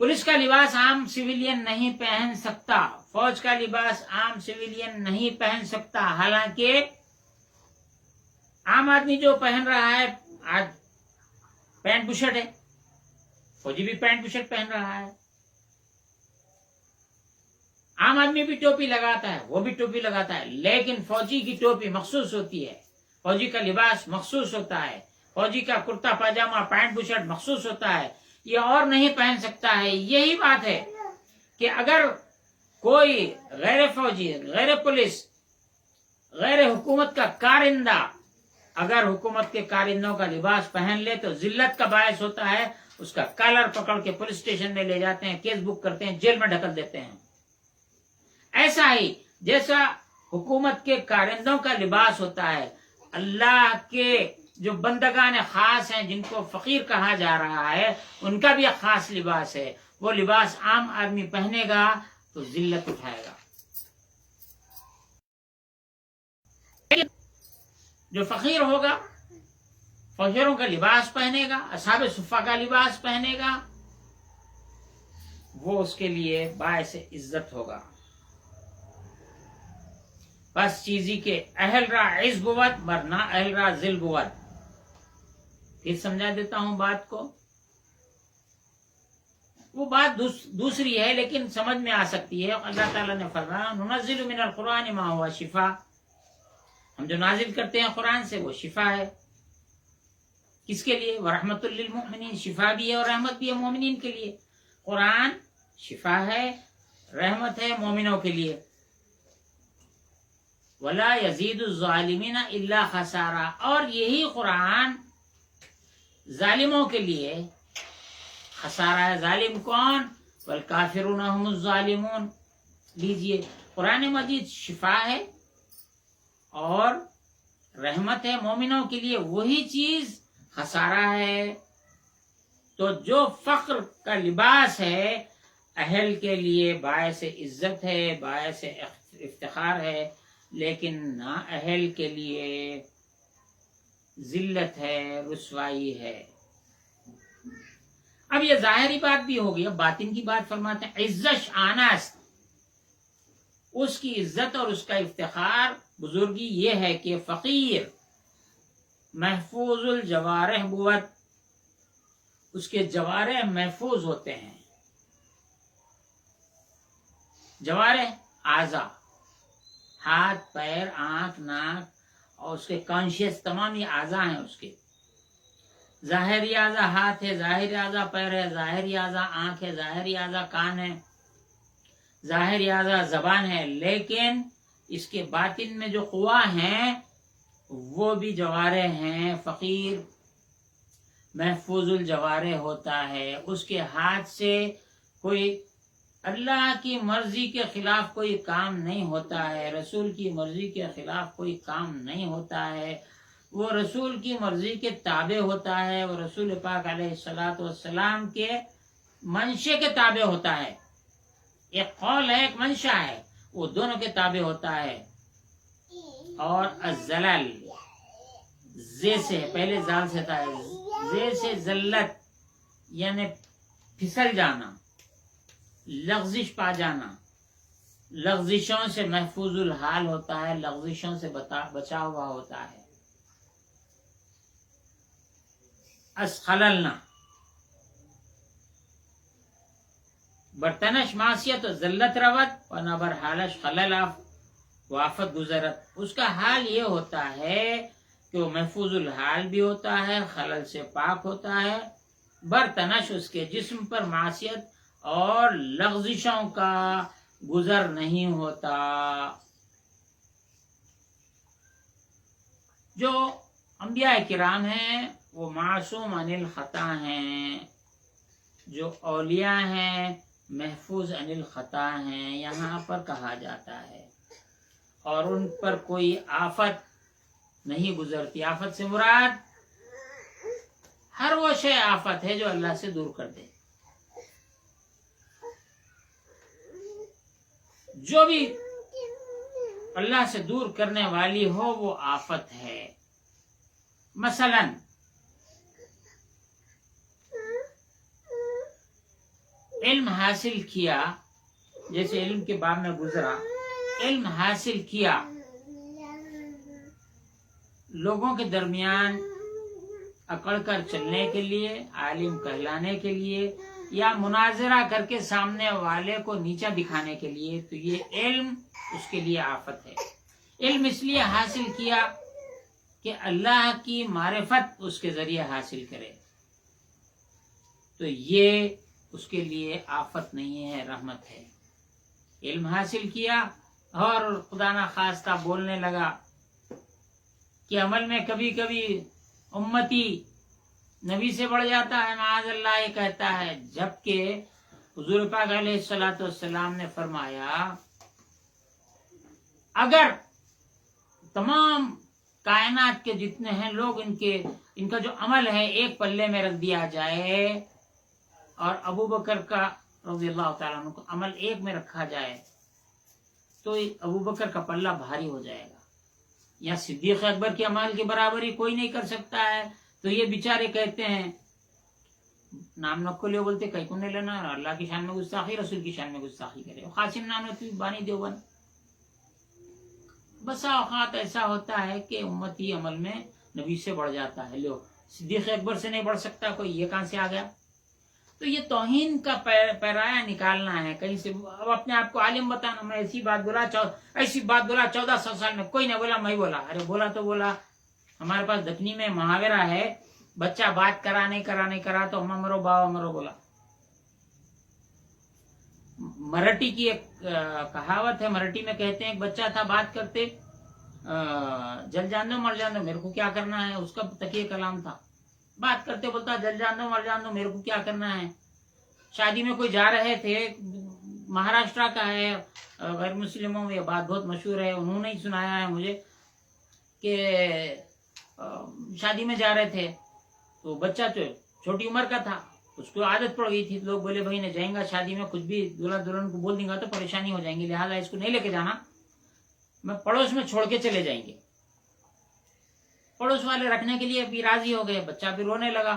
پولیس کا لباس عام سویلین نہیں پہن سکتا، فوج کا لباس عام سویلین نہیں پہن سکتا، حالانکہ عام آدمی جو پہن رہا ہے آج پینٹ بشرٹ ہے، فوجی بھی پینٹ بشرٹ پہن رہا ہے، عام آدمی بھی ٹوپی لگاتا ہے، وہ بھی ٹوپی لگاتا ہے، لیکن فوجی کی ٹوپی مخصوص ہوتی ہے، فوجی کا لباس مخصوص ہوتا ہے، فوجی کا کرتا پاجامہ پینٹ بشرٹ مخصوص ہوتا ہے، یہ اور نہیں پہن سکتا ہے۔ یہی بات ہے کہ اگر کوئی غیر فوجی، غیر پولیس، غیر حکومت کا کارندہ اگر حکومت کے کارندوں کا لباس پہن لے تو ذلت کا باعث ہوتا ہے، اس کا کالر پکڑ کے پولیس اسٹیشن میں لے جاتے ہیں، کیس بک کرتے ہیں، جیل میں ڈھکل دیتے ہیں۔ ایسا ہی جیسا حکومت کے کارندوں کا لباس ہوتا ہے، اللہ کے جو بندگان خاص ہیں جن کو فقیر کہا جا رہا ہے، ان کا بھی ایک خاص لباس ہے، وہ لباس عام آدمی پہنے گا تو ذلت اٹھائے گا، جو فقیر ہوگا فقیروں کا لباس پہنے گا، اصحاب صفہ کا لباس پہنے گا، وہ اس کے لیے باعث عزت ہوگا۔ بس چیزی کے اہل را عز بود ورنہ اہل را ذل بود۔ پھر سمجھا دیتا ہوں بات کو، وہ بات دوسری ہے لیکن سمجھ میں آ سکتی ہے۔ اللہ تعالیٰ نے فرمایا ننزل من القرآن ما هو شفا، ہم جو نازل کرتے ہیں قرآن سے وہ شفا ہے، کس کے لیے؟ ورحمت للمؤمنین، شفا بھی ہے اور رحمت بھی ہے مومنین کے لیے۔ قرآن شفا ہے، رحمت ہے مومنوں کے لیے۔ ولا یزید الظالمین الا خسارا، اور یہی قرآن ظالموں کے لیے خسارہ ہے۔ ظالم کون؟ والکافرون هم الظالمون۔ لیجئے، قرآن مجید شفا ہے اور رحمت ہے مومنوں کے لیے، وہی چیز خسارہ ہے۔ تو جو فخر کا لباس ہے اہل کے لیے باعث عزت ہے، باعث افتخار ہے، لیکن نا اہل کے لیے ذلت ہے، رسوائی ہے۔ اب یہ ظاہری بات بھی ہو گئی، اب باطن کی بات فرماتے ہیں عزش آناست، اس کی عزت اور اس کا افتخار بزرگی یہ ہے کہ فقیر محفوظ الجوارح بود، اس کے جوارح محفوظ ہوتے ہیں. جوارح اعضاء، ہاتھ پیر آنکھ ناک اور اس کے کانشیس تمام یہ اعضاء ہیں اس کے. ظاہری اعضاء ہاتھ ہے، ظاہری اعضاء پیر ہے، ظاہری اعضاء آنکھ ہے، ظاہری اعضاء کان ہے، ظاہری اعضاء زبان ہے، لیکن اس کے باطن میں جو قوا ہیں وہ بھی جوارح ہیں. فقیر محفوظ الجوارح ہوتا ہے، اس کے ہاتھ سے کوئی اللہ کی مرضی کے خلاف کوئی کام نہیں ہوتا ہے، رسول کی مرضی کے خلاف کوئی کام نہیں ہوتا ہے، وہ رسول کی مرضی کے تابع ہوتا ہے، وہ رسول پاک علیہ الصلوۃ والسلام کے منشے کے تابع ہوتا ہے. ایک قول ہے ایک منشا ہے، وہ دونوں کے تابع ہوتا ہے. اور الزلل زے سے پہلے زال سے تھا، زے سے ذلت یعنی پھسل جانا، لغزش پا جانا، لغزشوں سے محفوظ الحال ہوتا ہے، لغزشوں سے بچا ہوا ہوتا ہے. اسخللنا برتنش معصیت و ذلت روت و نبر حالش خلل وافت گزرت. اس کا حال یہ ہوتا ہے کہ وہ محفوظ الحال بھی ہوتا ہے، خلل سے پاک ہوتا ہے. برتنش اس کے جسم پر معصیت اور لغزشوں کا گزر نہیں ہوتا. جو انبیاء کرام ہیں وہ معصوم عن الخطا ہیں، جو اولیاء ہیں محفوظ عن الخطا ہیں یہاں پر کہا جاتا ہے، اور ان پر کوئی آفت نہیں گزرتی. آفت سے مراد ہر وہ شے آفت ہے جو اللہ سے دور کر دے. جو بھی اللہ سے دور کرنے والی ہو وہ آفت ہے. مثلا علم حاصل کیا، جیسے علم کے باب میں گزرا، علم حاصل کیا لوگوں کے درمیان اکڑ کر چلنے کے لیے، عالم کہلانے کے لیے، یا مناظرہ کر کے سامنے والے کو نیچا دکھانے کے لیے، تو یہ علم اس کے لیے آفت ہے. علم اس لیے حاصل کیا کہ اللہ کی معرفت اس کے ذریعے حاصل کرے، تو یہ اس کے لیے آفت نہیں ہے، رحمت ہے. علم حاصل کیا اور خدا نہ خواستہ بولنے لگا کہ عمل میں کبھی کبھی امتی نبی سے بڑھ جاتا ہے، معاذ اللہ یہ کہتا ہے، جبکہ حضور پاک علیہ الصلوۃ والسلام نے فرمایا اگر تمام کائنات کے جتنے ہیں لوگ ان کا جو عمل ہے ایک پلے میں رکھ دیا جائے اور ابو بکر کا رضی اللہ تعالیٰ عنہ کو عمل ایک میں رکھا جائے تو ابو بکر کا پلہ بھاری ہو جائے گا. یا صدیق اکبر کے عمل کی برابری کوئی نہیں کر سکتا ہے. تو یہ بیچارے کہتے ہیں، نام نکو لیو بولتے کہیں کو نہیں لینا، اللہ کی شان میں گستاخی، رسول کی شان میں گستاخی کرے. قاسم نانوتوی بانی دیوبند. بسا اوقات ایسا ہوتا ہے کہ امتی عمل میں نبی سے بڑھ جاتا ہے. لو صدیق اکبر سے نہیں بڑھ سکتا کوئی، یہ کہاں سے آ گیا؟ تو یہ توہین کا پیرایا نکالنا ہے کہیں سے. اب اپنے آپ کو عالم بتانا، میں ایسی بات بولا 1400 سال میں کوئی نہ بولا، میں بولا. ارے بولا تو بولا. ہمارے پاس دکنی میں محاورہ ہے، بچہ بات کرا نہیں کرا تو ہم مرو باوا مرو بولا. مراٹھی کی ایک کہاوت ہے، مراٹھی میں کہتے ہیں ایک بچہ تھا بات کرتے، جل جان دو مر جان دو میرے کو کیا کرنا ہے. اس کا تکیہ کلام تھا. بات کرتے بولتا جل جان دو مر جان دو میرے کو کیا کرنا ہے. شادی میں کوئی جا رہے تھے، مہاراشٹرا کا ہے، غیر مسلموں میں یہ بات بہت مشہور ہے، انہوں نے ہی سنایا ہے مجھے کہ شادی میں جا رہے تھے تو بچہ تو چھوٹی عمر کا تھا، اس کو عادت پڑ گئی تھی. لوگ بولے بھائی نے جائیں گا شادی میں، کچھ بھی دلہا دلہن کو بول دیں گا تو پریشانی ہو جائیں گی، لہٰذا اس کو نہیں لے کے جانا، میں پڑوس میں چھوڑ کے چلے جائیں گے. پڑوس والے رکھنے کے لیے بھی راضی ہو گئے. بچہ بھی رونے لگا.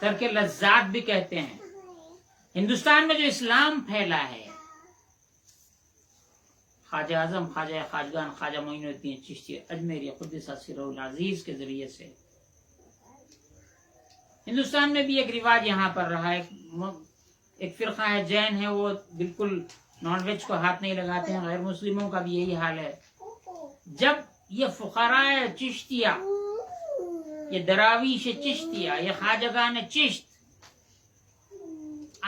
ترک لذات بھی کہتے ہیں. ہندوستان میں جو اسلام پھیلا ہے خواجہ اعظم خواجہ خواجگان خواجہ معین الدین چشتی اجمیری قدس سرہ العزیز کے ذریعے سے. ہندوستان میں بھی ایک رواج یہاں پر رہا ہے. ایک فرقہ ہے جین ہے، وہ بالکل نان ویج کو ہاتھ نہیں لگاتے ہیں. غیر مسلموں کا بھی یہی حال ہے. جب یہ فقراء چشتیہ، یہ دراویش چشتیہ، یہ خواجگان چشت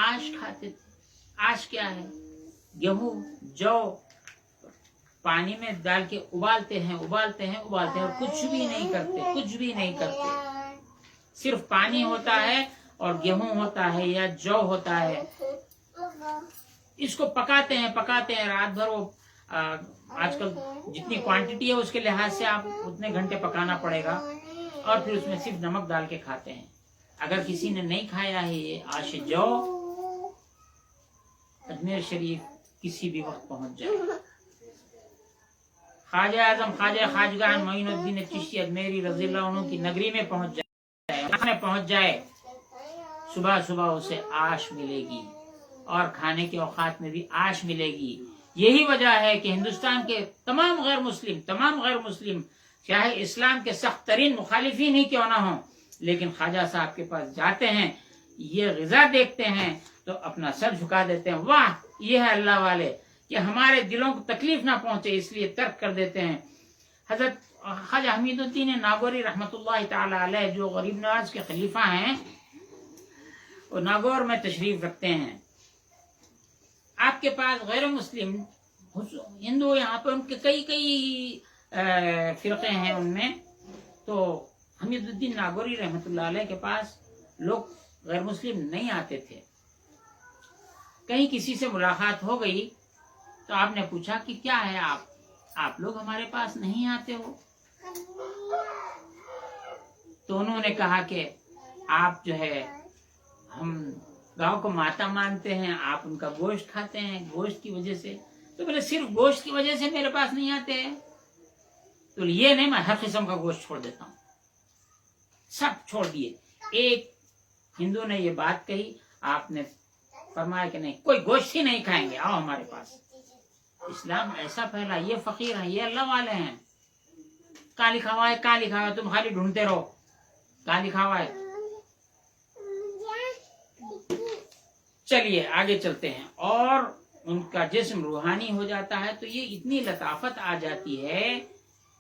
آش کھاتے تھے. آش کیا ہے؟ گیہوں جو پانی میں ڈال کے ابالتے ہیں اور کچھ بھی نہیں کرتے. صرف پانی ہوتا ہے اور گیہوں ہوتا ہے یا جو ہوتا ہے. اس کو پکاتے ہیں رات بھر. وہ آج کل جتنی کوانٹٹی ہے اس کے لحاظ سے آپ اتنے گھنٹے پکانا پڑے گا، اور پھر اس میں صرف نمک ڈال کے کھاتے ہیں. اگر کسی نے نہیں کھایا ہے یہ آش جو، اجمیر شریف کسی بھی وقت پہنچ جائے. خواجہ اعظم خواجہ خواجگان معین الدین چشتی اجمیری رضی اللہ عنہ کی نگری میں پہنچ جائے، صبح صبح اسے آش ملے گی اور کھانے کے اوقات میں بھی آش ملے گی. یہی وجہ ہے کہ ہندوستان کے تمام غیر مسلم چاہے اسلام کے سخت ترین مخالفین ہی کیوں نہ ہوں، لیکن خواجہ صاحب کے پاس جاتے ہیں، یہ غذا دیکھتے ہیں تو اپنا سر جھکا دیتے ہیں. واہ، یہ ہے اللہ والے کہ ہمارے دلوں کو تکلیف نہ پہنچے اس لیے ترک کر دیتے ہیں. حضرت خواجہ حمید الدین ناگوری رحمۃ اللہ تعالی علیہ جو غریب نواز کے خلیفہ ہیں، وہ ناگور میں تشریف رکھتے ہیں. آپ کے پاس غیر مسلم ہندو، یہاں پہ ان کے کئی فرقے ہیں. ان میں تو حمید الدین ناگوری رحمۃ اللہ علیہ کے پاس لوگ غیر مسلم نہیں آتے تھے. کہیں کسی سے ملاقات ہو گئی تو آپ نے پوچھا کہ کیا ہے آپ لوگ ہمارے پاس نہیں آتے ہو؟ تو انہوں نے کہا کہ آپ جو ہے ہم گاؤں کو ماتا مانتے ہیں، آپ ان کا گوشت کھاتے ہیں، گوشت کی وجہ سے. تو بولے صرف گوشت کی وجہ سے میرے پاس نہیں آتے ہیں؟ تو یہ نہیں، میں ہر قسم کا گوشت چھوڑ دیتا ہوں. سب چھوڑ دیے. ایک ہندو نے یہ بات کہی، آپ نے فرمایا کہ نہیں، کوئی گوشت ہی نہیں کھائیں گے، آؤ ہمارے پاس. اسلام ایسا پھیلا. یہ فقیر ہیں، یہ اللہ والے ہیں. کہاں لکھا ہوا ہے تم خالی ڈھونڈتے رہو. کہاں لکھا ہوا ہے؟ چلیے آگے چلتے ہیں. اور ان کا جسم روحانی ہو جاتا ہے. تو یہ اتنی لطافت آ جاتی ہے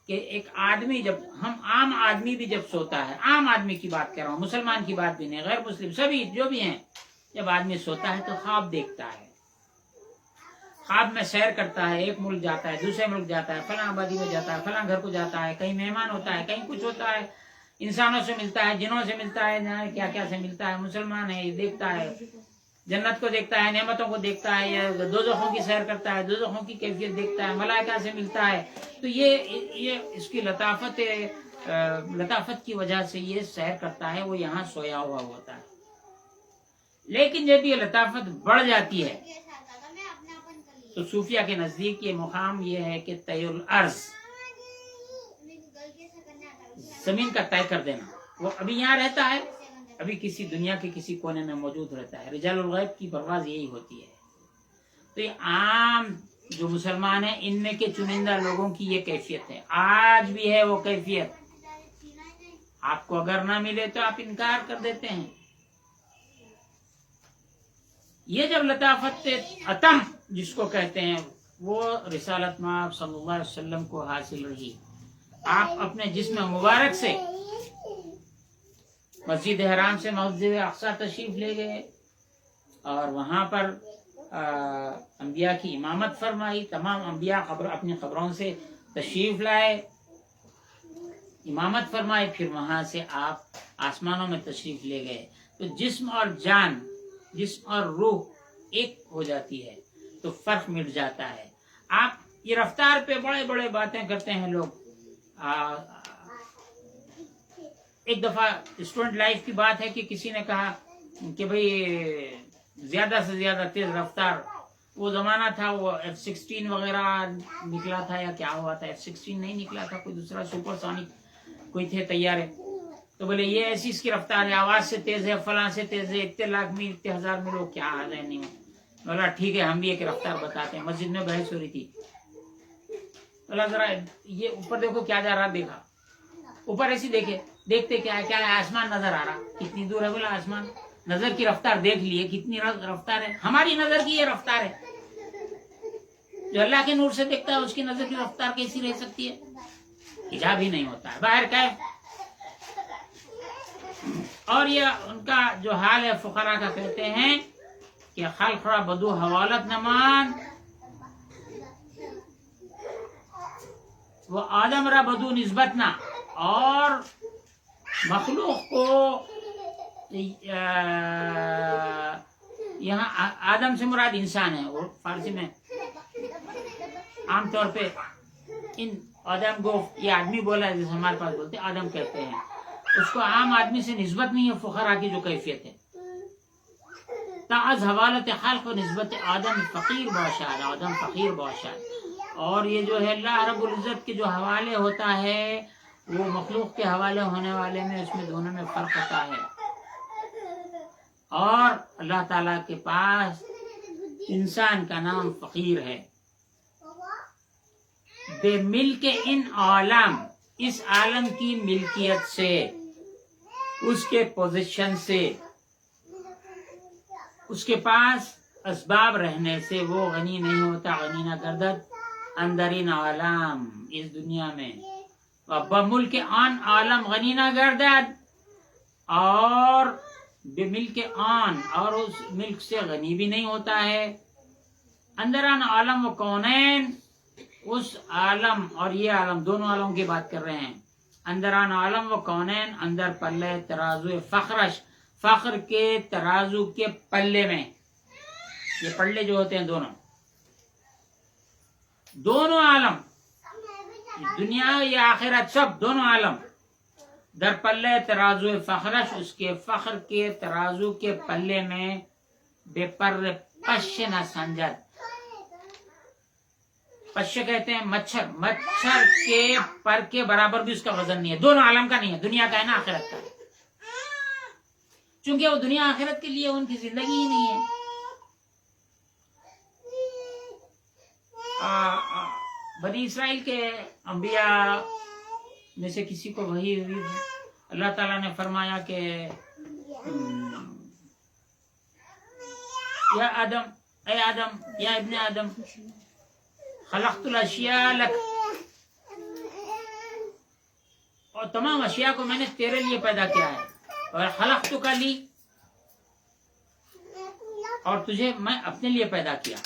کہ ایک آدمی جب، ہم عام آدمی بھی جب سوتا ہے، عام آدمی کی بات کر رہا ہوں، مسلمان کی بات بھی نہیں، غیر مسلم سبھی جو بھی ہیں، جب آدمی سوتا ہے تو خواب دیکھتا ہے. خواب میں سیر کرتا ہے، ایک ملک جاتا ہے، دوسرے ملک جاتا ہے، فلاں آبادی میں جاتا ہے، فلاں گھر کو جاتا ہے، کہیں مہمان ہوتا ہے، کہیں کچھ ہوتا ہے، انسانوں سے ملتا ہے، جنوں سے ملتا ہے، کیا کیا سے ملتا ہے. مسلمان ہے، یہ دیکھتا ہے، جنت کو دیکھتا ہے، نعمتوں کو دیکھتا ہے، یا دوزخوں کی سیر کرتا ہے، دوزخوں کی کیفیت دیکھتا ہے، ملائکہ سے ملتا ہے. تو یہ اس کی لطافت کی وجہ سے یہ سیر کرتا ہے. وہ یہاں سویا ہوا ہوتا ہے. لیکن جب یہ لطافت بڑھ جاتی ہے تو صوفیہ کے نزدیک یہ مقام یہ ہے کہ طی الارض، زمین کا طے کر دینا. وہ ابھی یہاں رہتا ہے، ابھی کسی دنیا کے کسی کونے میں موجود رہتا ہے. رجال الغیب کی پرواز یہی ہوتی ہے. تو یہ عام جو مسلمان ہیں، ان میں کے چنندہ لوگوں کی یہ کیفیت ہے. آج بھی ہے وہ کیفیت. آپ کو اگر نہ ملے تو آپ انکار کر دیتے ہیں. یہ جب لطافت عتم جس کو کہتے ہیں، وہ رسالت مآب صلی اللہ علیہ وسلم کو حاصل رہی. آپ اپنے جسم مبارک سے مسجد حرام سے مسجد اقصی تشریف لے گئے اور وہاں پر انبیاء کی امامت فرمائی. تمام انبیاء اپنی قبروں سے تشریف لائے، امامت فرمائی، پھر وہاں سے آپ آسمانوں میں تشریف لے گئے. تو جسم اور جان، جسم اور روح ایک ہو جاتی ہے تو فرق مٹ جاتا ہے. آپ یہ رفتار پہ بڑے بڑے باتیں کرتے ہیں لوگ. ایک دفعہ اسٹوڈنٹ لائف کی بات ہے کہ کسی نے کہا کہ بھئی زیادہ سے زیادہ تیز رفتار، وہ زمانہ تھا وہ F-16 وغیرہ نکلا تھا یا کیا ہوا تھا، F-16 نہیں نکلا تھا، کوئی دوسرا سپر سونک کوئی تھے طیارے. تو بولے یہ ایسی اس کی رفتار ہے، آواز سے تیز ہے، فلاں سے تیز ہے، اتنے لاکھ میل، اتنے ہزار میل، وہ کیا آ جائے نہیں. بولا ٹھیک ہے ہم بھی ایک رفتار بتاتے ہیں. مسجد میں بحث ہو رہی تھی. بولا ذرا یہ اوپر دیکھو کیا جا رہا. دیکھا اوپر ایسی دیکھے، دیکھتے کیا ہے، کیا ہے، آسمان نظر آ رہا. کتنی دور ہے؟ بولا آسمان. نظر کی رفتار دیکھ لیے کتنی رفتار ہے. ہماری نظر کی یہ رفتار ہے. جو اللہ کے نور سے دیکھتا ہے اس کی نظر کی رفتار کیسی رہ سکتی ہے؟ حجاب ہی نہیں ہوتا ہے. باہر کا ہے. اور یہ ان کا جو حال ہے فقراء کا، کہتے ہیں کہ خلق را بدو حوالت نمان، وہ آدم را بدو نسبت نہ. اور مخلوق کو یہاں آدم سے مراد انسان ہے. اور فارسی میں عام طور پہ ان آدم کو یہ آدمی بولا ہے، جیسے ہمارے پاس بولتے آدم کہتے ہیں، اس کو عام آدمی سے نسبت نہیں ہے. فقراء کی جو کیفیت ہے، تاز حوالت خلق و نسبت آدم فقیر باشد، آدم فقیر باشد. اور یہ جو ہے اللہ رب العزت کے جو حوالے ہوتا ہے وہ مخلوق کے حوالے ہونے والے میں، اس میں دونوں میں فرق ہوتا ہے. اور اللہ تعالیٰ کے پاس انسان کا نام فقیر ہے. بے ملک ان عالم، اس عالم کی ملکیت سے، اس کے پوزیشن سے، اس کے پاس اسباب رہنے سے وہ غنی نہیں ہوتا. غنی نہ گردد اندرین عالم، اس دنیا میں. بملک آن عالم غنی نہ گردد، اور بے ملک آن، اور اس ملک سے غنی بھی نہیں ہوتا ہے. اندران عالم و کونین، اس عالم اور یہ عالم، دونوں عالم کی بات کر رہے ہیں. اندران عالم و کونین، اندر پلے ترازو فخرش، فخر کے ترازو کے پلے میں. یہ پلے جو ہوتے ہیں دونوں عالم، دنیا یا آخرت، سب دونوں عالم در پلے ترازو فخرش، اس کے فخر کے ترازو کے پلے میں بے پر پش نہ سنجد. پش کہتے ہیں مچھر، مچھر کے پر کے برابر بھی اس کا وزن نہیں ہے. دونوں عالم کا نہیں ہے، دنیا کا ہے نا آخرت کا. چونکہ وہ دنیا آخرت کے لیے ان کی زندگی ہی نہیں ہے. بنی اسرائیل کے انبیاء میں سے کسی کو وحی ہوئی، اللہ تعالیٰ نے فرمایا کہ یا آدم، اے آدم، یا ابن آدم، خلقت الاشیاء لک، اور تمام اشیاء کو میں نے تیرے لیے پیدا کیا ہے. اور خلقتک لی، اور تجھے میں اپنے لیے پیدا کیا.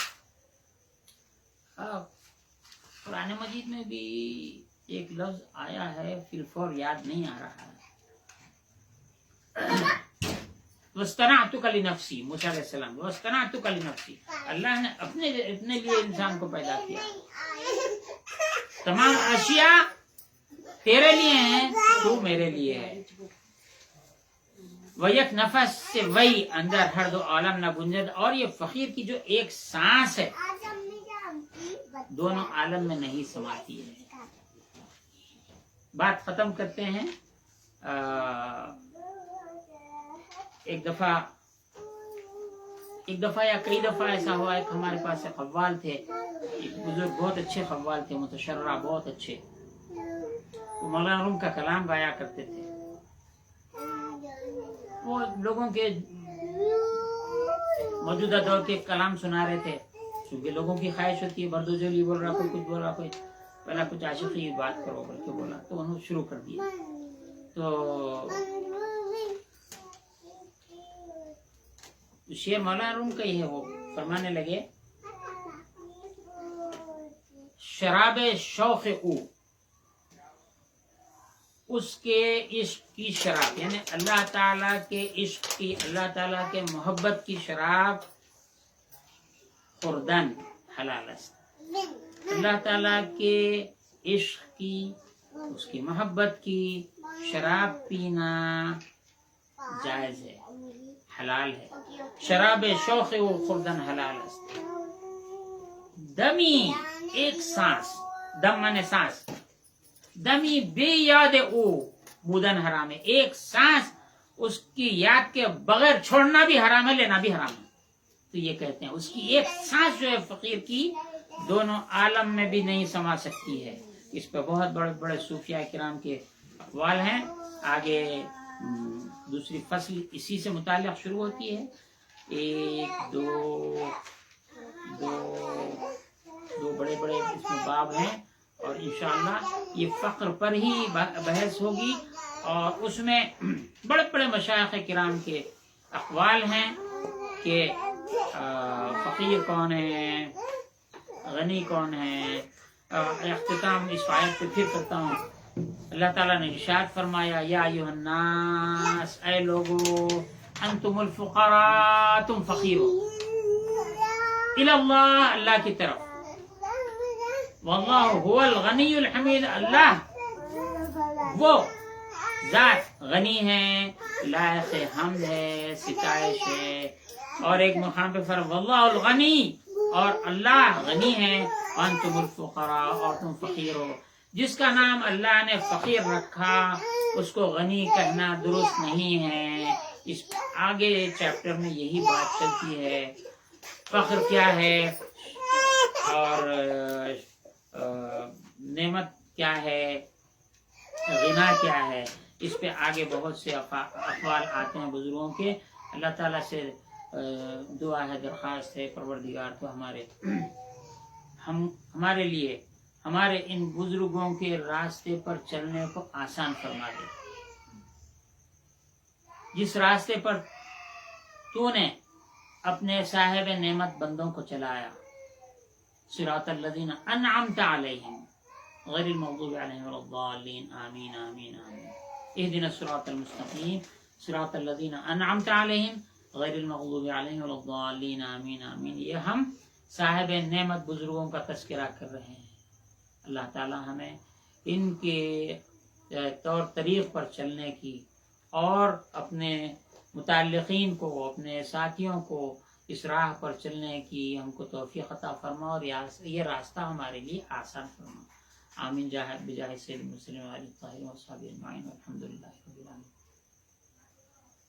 قرآن مجید میں بھی ایک لفظ آیا ہے، فی الفور یاد نہیں آ رہا ہے. وَاصْطَنَعْتُكَ لِنَفْسِي، موسیٰ علیہ السلام، وَاصْطَنَعْتُكَ لِنَفْسِي، اللہ نے اپنے لیے انسان کو پیدا کیا. تمام اشیاء تیرے لیے ہیں، تو میرے لیے ہے. وَيَک نفس سے وہی اندر ہر دو عالم نہ گنجد. اور یہ فقیر کی جو ایک سانس ہے دونوں عالم میں نہیں سماتی ہے. بات ختم کرتے ہیں. ایک دفعہ یا کئی دفعہ ایسا ہوا، ایک ہمارے پاس قوال تھے، ایک بزرگ، بہت اچھے قوال تھے، متشرع، بہت اچھے. وہ مولانا روم کا کلام گایا کرتے تھے. وہ لوگوں کے موجودہ دور کے کلام سنا رہے تھے. کیونکہ لوگوں کی خواہش ہوتی ہے، بردو جولی بول رہا، کوئی کچھ بول رہا، کوئی پہلا کچھ عاشقی بات کرو بول کے بولا، تو انہوں نے شروع کر دیا. تو شعر مولانا روم کا ہی ہے. وہ فرمانے لگے، شراب شوق او، اس کے عشق کی شراب، یعنی اللہ تعالیٰ کے عشق کی، اللہ تعالیٰ کے محبت کی شراب، خوردن حلال است. اللہ تعالیٰ کے عشق کی، اس کی محبت کی شراب پینا جائز ہے، حلال ہے. شراب شوق و خوردن حلال است. دمی ایک سانس، دم مانے سانس، دمی بے یاد او، بودن حرام ہے، ایک سانس اس کی یاد کے بغیر چھوڑنا بھی حرام ہے، لینا بھی حرام ہے۔ تو یہ کہتے ہیں اس کی ایک سانس جو ہے فقیر کی دونوں عالم میں بھی نہیں سما سکتی ہے۔ اس پہ بہت بڑے بڑے صوفیاء کرام کے اقوال ہیں۔ آگے دوسری فصل اسی سے متعلق شروع ہوتی ہے، ایک دو بڑے بڑے اس میں باب ہیں، اور انشاءاللہ یہ فقر پر ہی بحث ہوگی، اور اس میں بڑے بڑے مشائخ کرام کے اقوال ہیں کہ فقیر کون ہے، غنی کون ہے۔ اختتام اس آیت پہ پھر کرتا ہوں۔ اللہ تعالیٰ نے ارشاد فرمایا، یا ایھا الناس، اے لوگو، انتم الفقراء، تم فقیر ہو، الی اللہ، اللہ کی طرف، واللہ هو الغنی الحمید، اللہ وہ ذات غنی ہے، لائق حمد ہے، ستائش ہے۔ اور ایک مقام پہ فرمایا واللہ الغنی، اور اللہ غنی ہے، انتم الفقراء، اور تم فقیر ہو۔ جس کا نام اللہ نے فقیر رکھا اس کو غنی کہنا درست نہیں ہے۔ اس آگے چیپٹر میں یہی بات چلتی ہے، فقر کیا ہے اور نعمت کیا ہے، غنا کیا ہے، اس پہ آگے بہت سے اقوال آتے ہیں بزرگوں کے۔ اللہ تعالیٰ سے دعا ہے، درخواست ہے، پروردگار تو ہمارے لیے ہمارے ان بزرگوں کے راستے پر چلنے کو آسان فرما دے۔ جس راستے پر تو نے اپنے صاحب نعمت بندوں کو چلایا، صراط الذین انعمت علیہم غیر المغضوب علیہم ولا الضالین، آمین آمین آمین۔ اہدنا الصراط المستقیم صراط الذین انعمت علیہم غیر المغضوب علیہم ولا الضالین، آمین آمین۔ یہ ہم صاحب نعمت بزرگوں کا تذکرہ کر رہے ہیں۔ اللہ تعالی ہمیں ان کے طور طریق پر چلنے کی اور اپنے متعلقین کو، اپنے ساتھیوں کو اس راہ پر چلنے کی ہم کو توفیق عطا فرما، اور یہ راستہ ہمارے لیے آسان فرما۔ آمین، بجاہ سید مسلم علیہ الطاہرین و صحابہ اجمعین، والحمد للہ رب العالمین۔